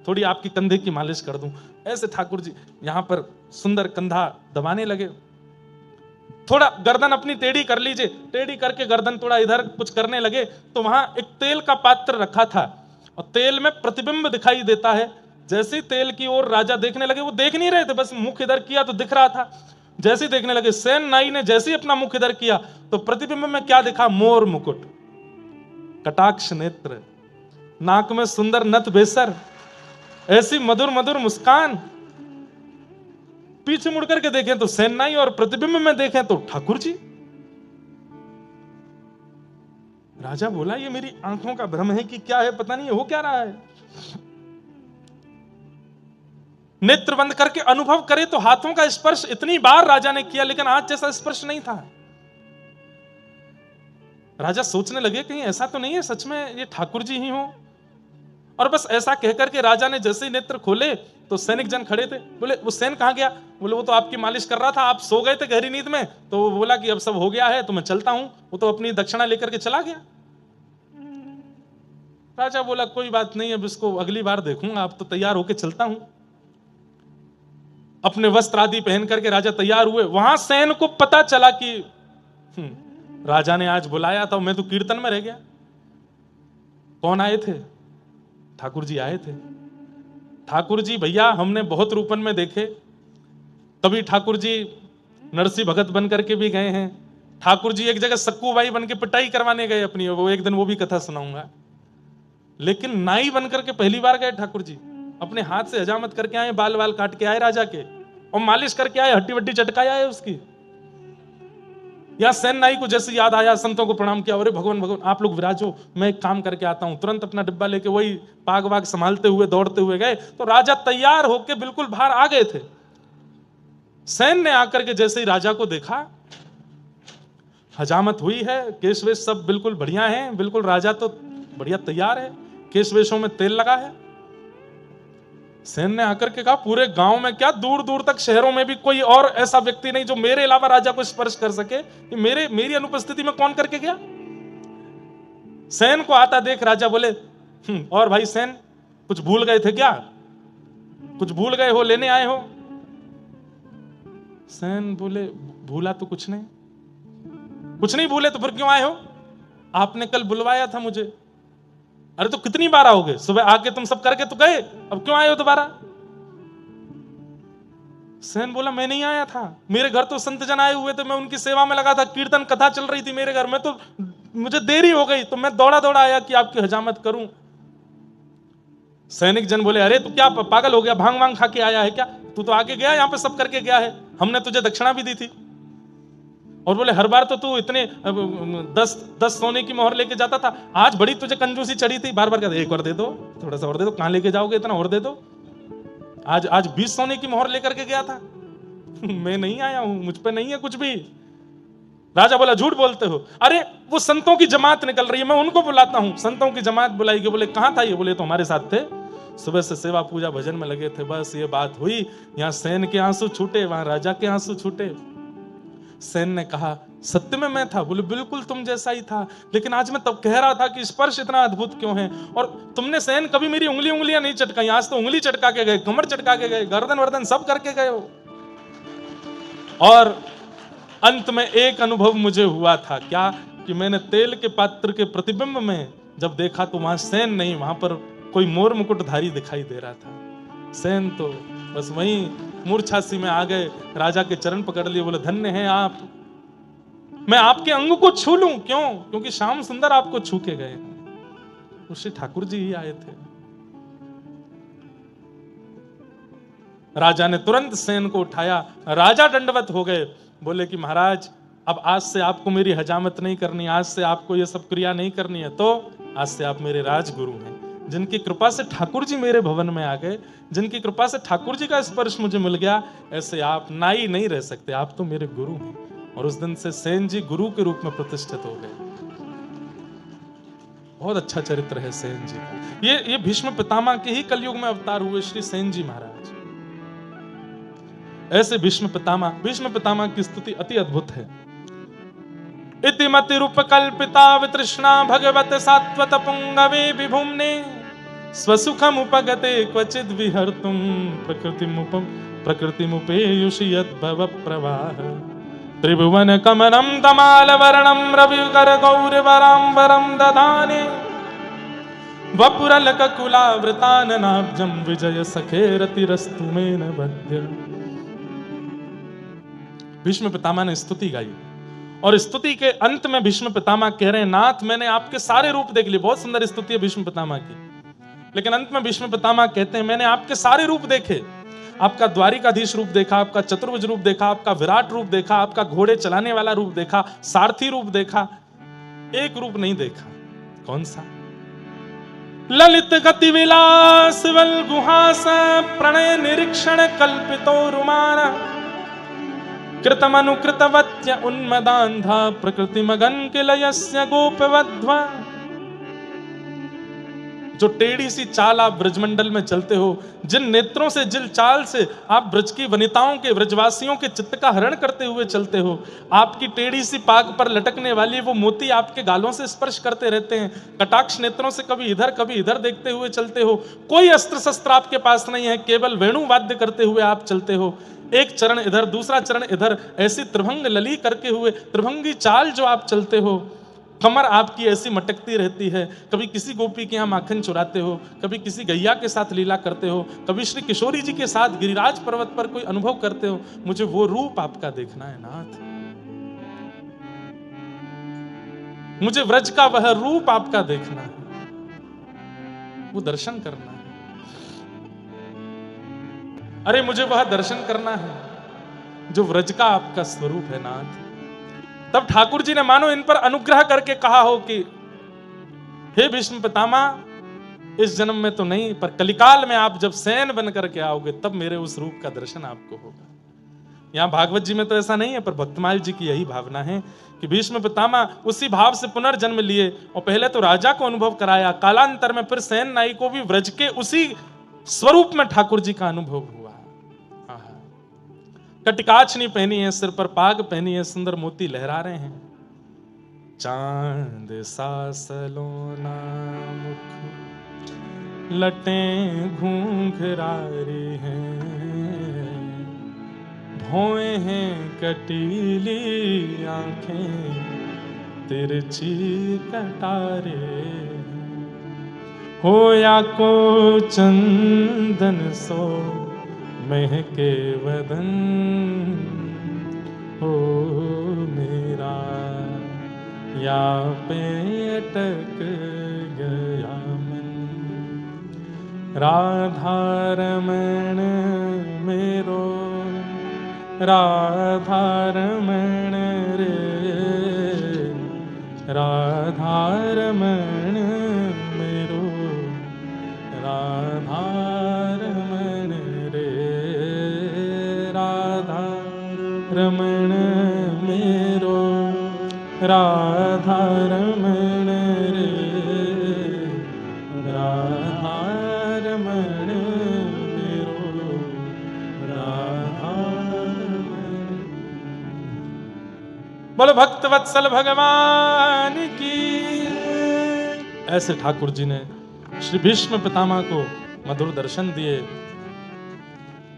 थोड़ी आपकी कंधे की मालिश कर दूं। ऐसे ठाकुर जी यहां पर सुंदर कंधा दबाने लगे। थोड़ा गर्दन अपनी टेढ़ी कर लीजिए, टेढ़ी करके गर्दन थोड़ा इधर कुछ करने लगे तो वहां एक तेल का पात्र रखा था और तेल में प्रतिबिंब दिखाई देता है। जैसे ही तेल की ओर राजा देखने लगे, वो देख नहीं रहे थे, बस मुख इधर किया तो दिख रहा था। जैसे ही देखने लगे, सेन नाई ने जैसे ही अपना मुख इधर किया तो प्रतिबिंब में क्या दिखा? मोर मुकुट, कटाक्ष नेत्र, नाक में सुंदर नथ बेसर, ऐसी मधुर मधुर मुस्कान। पीछे मुड़ करके देखें तो सेन नाई और प्रतिबिंब में देखें तो ठाकुर जी। राजा बोला ये मेरी आंखों का भ्रम है कि क्या है, पता नहीं हो क्या रहा है। नेत्र बंद करके अनुभव करे तो हाथों का स्पर्श इतनी बार राजा ने किया, लेकिन आज जैसा स्पर्श नहीं था। राजा सोचने लगे कहीं ऐसा तो नहीं है सच में ये ठाकुर जी ही हो। और बस ऐसा कहकर के राजा ने जैसे ही नेत्र खोले तो सैनिक जन खड़े थे। बोले वो सेन कहां गया? बोले वो तो आपकी मालिश कर रहा था, आप सो गए थे गहरी नींद में, तो वो बोला कि अब सब हो गया है तो मैं चलता हूं। वो तो अपनी दक्षिणा लेकर के चला गया। राजा बोला कोई बात नहीं, अब इसको अगली बार देखूंगा, अब तो तैयार होके चलता हूं। अपने वस्त्र आदि पहन करके राजा तैयार हुए। वहां सेन को पता चला कि राजा ने आज बुलाया था, मैं तो कीर्तन में रह गया। कौन आए थे? ठाकुर जी आए थे। ठाकुर जी भैया हमने बहुत रूपन में देखे, कभी ठाकुर जी नरसिंह भगत बन करके भी गए हैं। ठाकुर जी एक जगह सक्कूबाई बन के पिटाई करवाने गए अपनी, वो एक दिन वो भी कथा सुनाऊंगा। लेकिन नाई बन करके पहली बार गए ठाकुर जी, अपने हाथ से हजामत करके आए, बाल बाल काट के आए राजा के, और मालिश करके आए, हड्डी वड्डी चटकाए आए उसकी। या सेन नाई को जैसे याद आया, संतों को प्रणाम किया, अरे भगवान भगवान आप लोग विराजो, मैं एक काम करके आता हूं। तुरंत अपना डिब्बा लेके वही पाग वाग संभालते हुए दौड़ते हुए गए। तो राजा तैयार होके बिल्कुल बाहर आ गए थे। सेन ने आकर के जैसे ही राजा को देखा, हजामत हुई है, केश वेश सब बिल्कुल बढ़िया है, बिल्कुल राजा तो बढ़िया तैयार है, केश वेशों में तेल लगा है। सेन ने आकर के कहा पूरे गांव में क्या, दूर दूर तक शहरों में भी कोई और ऐसा व्यक्ति नहीं जो मेरे अलावा राजा को स्पर्श कर सके। कि मेरी अनुपस्थिति में कौन करके गया? सेन को आता देख राजा बोले, और भाई सेन कुछ भूल गए थे क्या? कुछ भूल गए हो, लेने आए हो? सेन बोले भूला तो कुछ नहीं। कुछ नहीं भूले तो फिर क्यों आए हो? आपने कल बुलवाया था मुझे। अरे तो कितनी बार आओगे? सुबह आके तुम सब करके तो गए, अब क्यों आए हो दोबारा? सेन बोला मैं नहीं आया था, मेरे घर तो संत जन आए हुए थे, मैं उनकी सेवा में लगा था, कीर्तन कथा चल रही थी मेरे घर में, तो मुझे देरी हो गई तो मैं दौड़ा दौड़ा आया कि आपकी हजामत करूं। सैनिक जन बोले अरे तू क्या पागल हो गया, भांग वांग खा के आया है क्या? तू तो आके गया, यहां पे सब करके गया है, हमने तुझे दक्षिणा भी दी थी। और बोले हर बार तो तू इतने 10 सोने की मोहर लेके जाता था, आज बड़ी तुझे कंजूसी चढ़ी थी, बार बार कहते एक और दे दो, थोड़ा सा और दे दो, कहां लेके जाओगे इतना, और दे दो। आज 20 सोने की मोहर लेकर के गया था। मैं नहीं आया हूं, मुझ पे नहीं है कुछ भी। राजा बोला झूठ बोलते हो। अरे वो संतों की जमात निकल रही है, मैं उनको बुलाता हूं। संतों की जमात बुलाई गई। बोले कहां था ये? बोले तो हमारे साथ थे, सुबह से सेवा पूजा भजन में लगे थे, बस ये बात हुई। यहां सेन के आंसू छूटे, वहां राजा के आंसू छूटे। सेन ने कहा सत्य में मैं था? बोले बिल्कुल तुम जैसा ही था, लेकिन आज मैं तब कह रहा था कि स्पर्श इतना अद्भुत क्यों है। और तुमने सेन कभी मेरी उंगलियां नहीं चटकाई, आज तो उंगली चटका के गए, कमर चटका के गए, गर्दन वर्दन सब करके गए हो। और अंत में एक अनुभव मुझे हुआ था, क्या? कि मैंने तेल के पात्र के प्रतिबिंब में जब देखा तो वहां सेन नहीं, वहां पर कोई मोर मुकुटधारी दिखाई दे रहा था। सेन तो बस वहीं मूर्छासी में आ गए, राजा के चरण पकड़ लिए, बोले धन्य हैं आप, मैं आपके अंग को छू लूं? क्यों? क्योंकि श्याम सुंदर आपको छू के गए। श्री ठाकुर जी ही आए थे। राजा ने तुरंत सेन को उठाया, राजा दंडवत हो गए, बोले कि महाराज अब आज से आपको मेरी हजामत नहीं करनी, आज से आपको ये सब क्रिया नहीं करनी है, तो आज से आप मेरे राजगुरु हैं। जिनकी कृपा से ठाकुर जी मेरे भवन में आ गए, जिनकी कृपा से ठाकुर जी का स्पर्श मुझे मिल गया, ऐसे आप नाई नहीं रह सकते, आप तो मेरे गुरु हैं। और उस दिन से सेन जी गुरु के रूप में प्रतिष्ठित हो गए। बहुत अच्छा चरित्र है सेन जी का। ये भीष्म पितामह के ही कलयुग में अवतार हुए श्री सेन जी महाराज। ऐसे भीष्म पितामह की स्तुति अति अद्भुत है। इति मति रूप कल्पिता वितृष्णा भगवत सात्वत पुंगवे विभुम्ने स्वसुखम उपगते क्वचिद विहर्तुम प्रकृतिमुपेयुषि यद्भव प्रवाह त्रिभुवन कमलम तमाल वर्णम रविकर गौरवराम्बरम दधाने वपुरल ककुलावृताननाब्जं विजय सखेरतिरस्तु मेन बध्य। भीष्म पितामह ने स्तुति गाई, और स्तुति के अंत में भीष्म पितामह कह रहे हैं नाथ मैंने आपके सारे रूप देख लिए। बहुत सुंदर स्तुति है भीष्म पितामह की, लेकिन अंत में भीष्म पितामह कहते हैं मैंने आपके सारे रूप देखे, आपका द्वारिकाधीश रूप देखा, आपका चतुर्भुज रूप देखा, आपका विराट रूप देखा, आपका घोड़े चलाने वाला रूप देखा, सारथी रूप देखा, एक रूप नहीं देखा। कौन सा? ललित गति विलास वल गुहास प्रणय निरीक्षण कल्पितो रुमान कृतमनुकृतवत्य उन्मदान्धा प्रकृति मगन किलयस्य गोपवध्वा। जो टेढ़ी सी चाल आप ब्रजमंडल में चलते हो, जिन नेत्रों से, जिन चाल से आप ब्रज की वनिताओं के, ब्रजवासियों के चित्त का हरण करते हुए चलते हो, आपकी टेढ़ी सी पाग पर लटकने वाली वो मोती आपके गालों से स्पर्श करते रहते हैं, कटाक्ष नेत्रों से कभी इधर देखते हुए चलते हो, कोई अस्त्र शस्त्र आपके पास नहीं है, केवल वेणु वाद्य करते हुए आप चलते हो, एक चरण इधर दूसरा चरण इधर, ऐसी त्रिभंग लली करके हुए त्रिभंगी चाल जो आप चलते हो, कमर आपकी ऐसी मटकती रहती है, कभी किसी गोपी के यहाँ माखन चुराते हो, कभी किसी गैया के साथ लीला करते हो, कभी श्री किशोरी जी के साथ गिरिराज पर्वत पर कोई अनुभव करते हो। मुझे वो रूप आपका देखना है नाथ, मुझे व्रज का वह रूप आपका देखना है, वो दर्शन करना है। अरे मुझे वह दर्शन करना है जो व्रज का आपका स्वरूप है नाथ। तब ठाकुर जी ने मानो इन पर अनुग्रह करके कहा हो कि हे भीष्म पितामह, इस जन्म में तो नहीं, पर कलिकाल में आप जब सैन बन करके आओगे तब मेरे उस रूप का दर्शन आपको होगा। यहां भागवत जी में तो ऐसा नहीं है, पर भक्तमाल जी की यही भावना है कि भीष्म पितामह उसी भाव से पुनर्जन्म लिए और पहले तो राजा को अनुभव कराया, कालांतर में फिर सैन नाई को भी व्रज के उसी स्वरूप में ठाकुर जी का अनुभव हुआ। कटकाछनी पहनी है, सिर पर पाग पहनी है, सुंदर मोती लहरा रहे हैं, चांद सा सलोना मुख लटें घूंघरारी हैं, भौएं हैं कटीली आंखें तिरछी कटारे, होया को चंदन सो महके वदन, हो मेरा या पे अटक गया मन, राधा रमण मेरो, राधा रमण रे, राधा रमण मेरो, राधा रमण रे, राधा रमण मेरो, राधा रमण रे, राधा रमण मेरो, राधा रमण। बोलो भक्त वत्सल भगवान की। ऐसे ठाकुर जी ने श्री भीष्म पितामह को मधुर दर्शन दिए।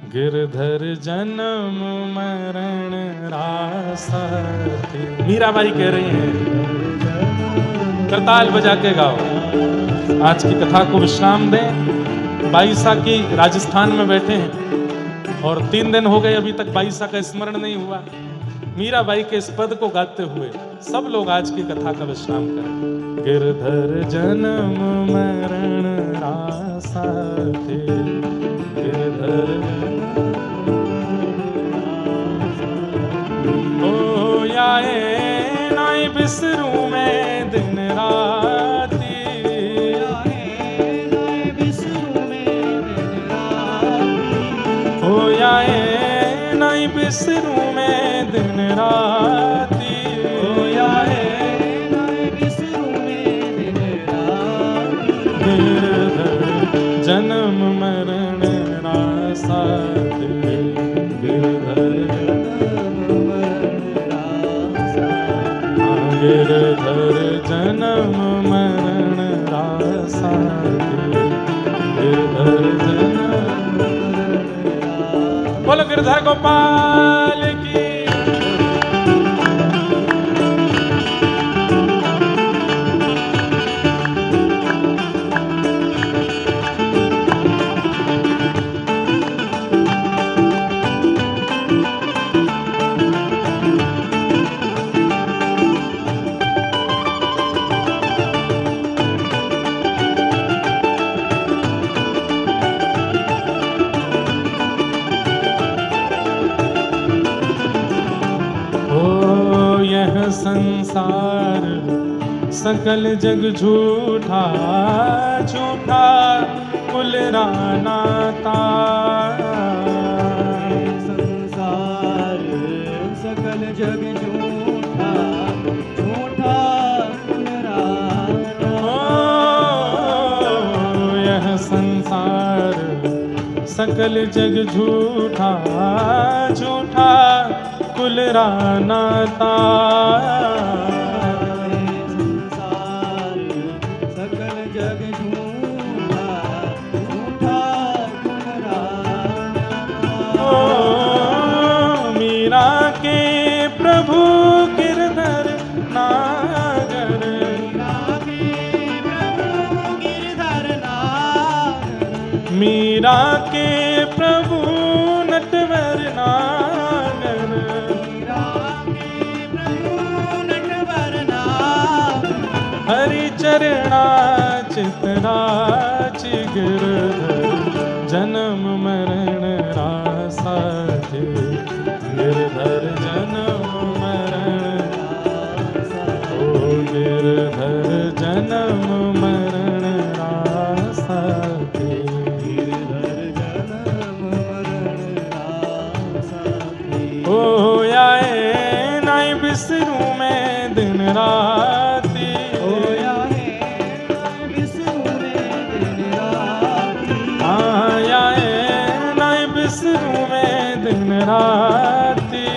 गिरधर जन्म मरण रासती, मीराबाई कह रही हैं, करताल बजा के गाओ। आज की कथा को विश्राम दें। बाईसा की राजस्थान में बैठे हैं और 3 दिन हो गए अभी तक बाईसा का स्मरण नहीं हुआ। मीराबाई के इस पद को गाते हुए सब लोग आज की कथा का विश्राम करें। गिरधर जन्म मरण रासती, गिरधर ओ याए नाई बिसरू में दिन राती, ओ याए नाई बिसरू में दिन राती, ओ याए नाई बिसरू में दिन राती, गिरधर जन्म मरण रासती, गिरधर गिरधर जन्म मरण रासती, गिरधर जन्म। बोलो गिरधर गोपाल की। संसार सकल जग झूठा, झूठा कुलरा नाता, संसार सकल जग झूठा, झूठा कुलरा नाता, सकल जग झूठा झूठा कुलरा नाता। संसार सकल जग झूठा झूठा कुलरा नाता। ओ मीरा के प्रभु गिरधर नागर, मीरा के प्रभु नटवर नागर, हरि चरणा चितरा गिरधर जन्म मरण रासा थे, गिरधर जन्म मरण ओ गिरधर जन्म मरण रासा थे। ओ आए नाई बिसरू में दिन राती, आए नाई बिसरू में दिन राती,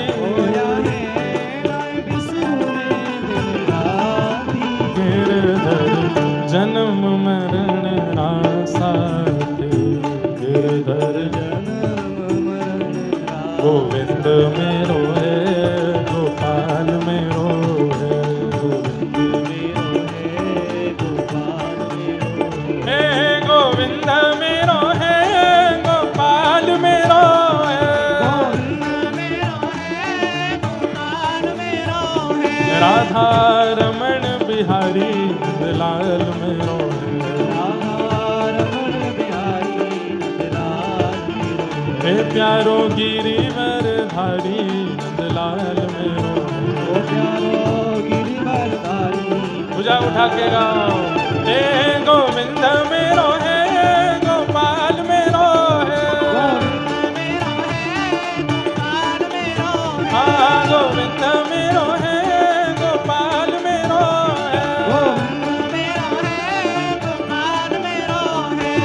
गिरधर जन्म मरण रासा थे, गिरधर गोविंद मेरो है गोपाल मेरो है, हे गोविंद मेरो है गोपाल मेरो है, राधा रमण बिहारी लाल मेरो है, हे प्यारो गिरिवर धारी नंदलाल मेरो, पूजा उठा के गाओ। हे गोविंद मेरो है गोपाल मेरो है, हाँ गोविंद मेरो है गोपाल मेरो है,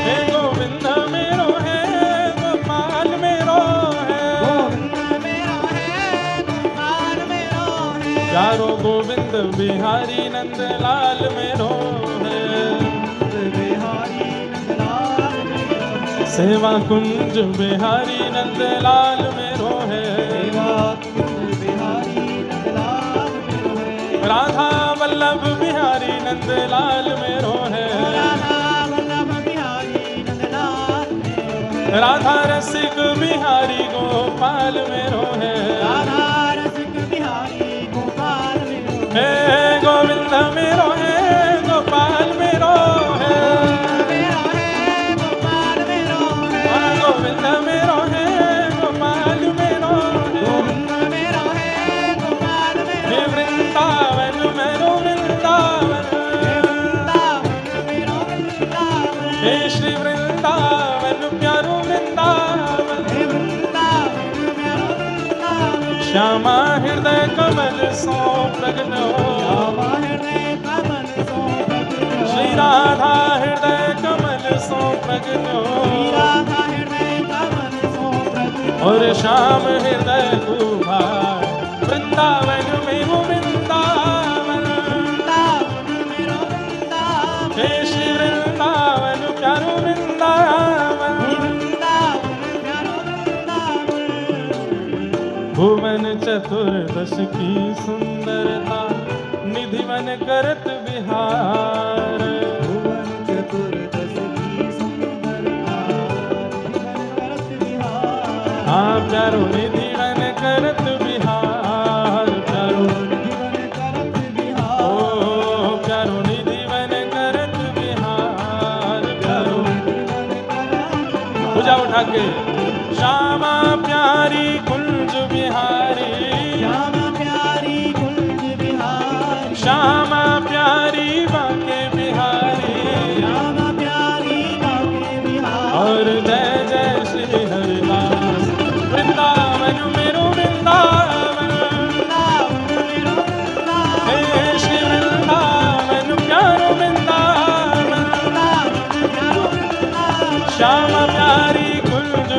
हे गोविंद मेरो है गोपाल मेरो है, प्यारो गोविंद बिहारी नंदलाल मेरो है, सेवा कुंज बिहारी नंदलाल मेरो है, राधा वल्लभ बिहारी नंदलाल मेरो है, राधा रसिक बिहारी गोपाल मेरो है, हे गोविंद मेरो है गोपाल मेरो है, हाँ गोविंद मेरो है गोपाल मेरो है, हे वृंदावन मेरो वृंदावन, हे श्री वृंदावन प्यारो वृंदावन, श्यामा हृदय कमल सो प्रगट हो, श्री राधा हृदय कमल सो प्रगट हो, और श्याम हृदय कुभार वृंदावन में वो वृंदावन, हे श्री वृंदावन प्यारो वृंदावन, भुवन चतुर्दश की सुंदरता निधिवन करत बिहार, भुवन चतुर्दश की सुंदरता निधिवन करत बिहार, हाँ प्यारो निधिवन करत बिहार, प्यारो निधिवन करत बिहार, ओ प्यारो निधिवन करत बिहार, प्यारो पूजा उठा के। श्यामा प्यारी कुंज बिहारी, श्यामा प्यारी कुंज बिहारी, श्यामा प्यारी बाके बिहारी, श्यामा प्यारी बाके बिहारी, और जय जय श्री हरिदास वृंदावन मेरो वृंदावन, हे श्री वृंदावन प्यारो वृंदावन, श्यामा प्यारी कुंज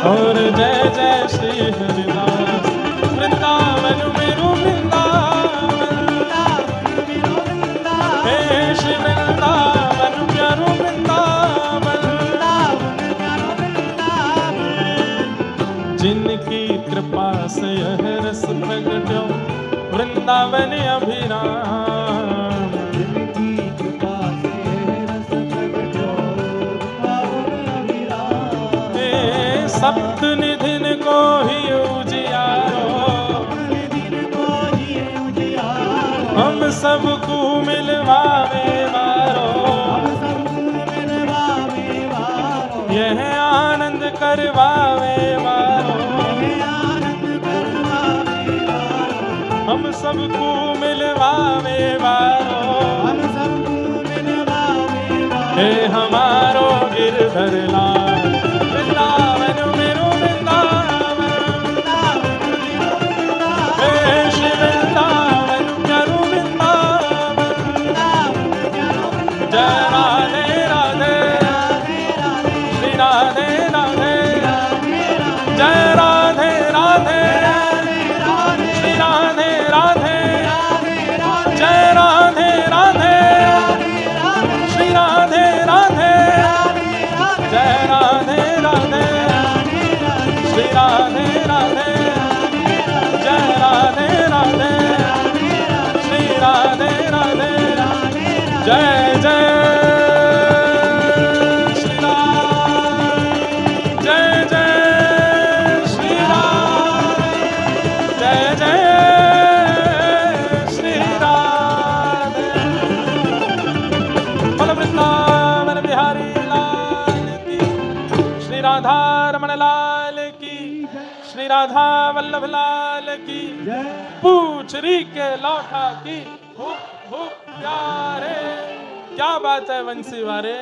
और जय जय श्री हरिदास। वृंदावन मेरो वृंदावन, हे श्री वृंदावन प्यारो वृंदावन, जिनकी कृपा से यह रस प्रगट्यो वृंदावन अभिराम। जिनकी कृपा से रस प्रगट्यो वृंदावन अभिराम। हे सप्त निधिन को ही उजियारो, हम सबको मिलवावे वारो, यह आनंद करवावे वारो, हम सबको मिलवावे वारो, हे हमारो गिरधर लाल। वृंदावन मेरो वृंदावन, हे श्री वृंदावन प्यारो वृंदावन। जय राधे राधे, श्री राधे राधे, जय राधे राधे, श्री राधे राधे, जय राधे राधे, श्री राधे राधे, जय राधे राधे, श्री राधे राधे, जय राधे राधे, श्री राधे राधे, जय जय श्री राम, जय जय श्री राम, जय जय श्री राधे। बोलो वृंदावन बिहारी लाल की, श्री राधा रमण लाल की, श्री राधा वल्लभ लाल की, पूछरी के लौटा की। खूब खूब प्यारे, क्या बात है वंशी वारे।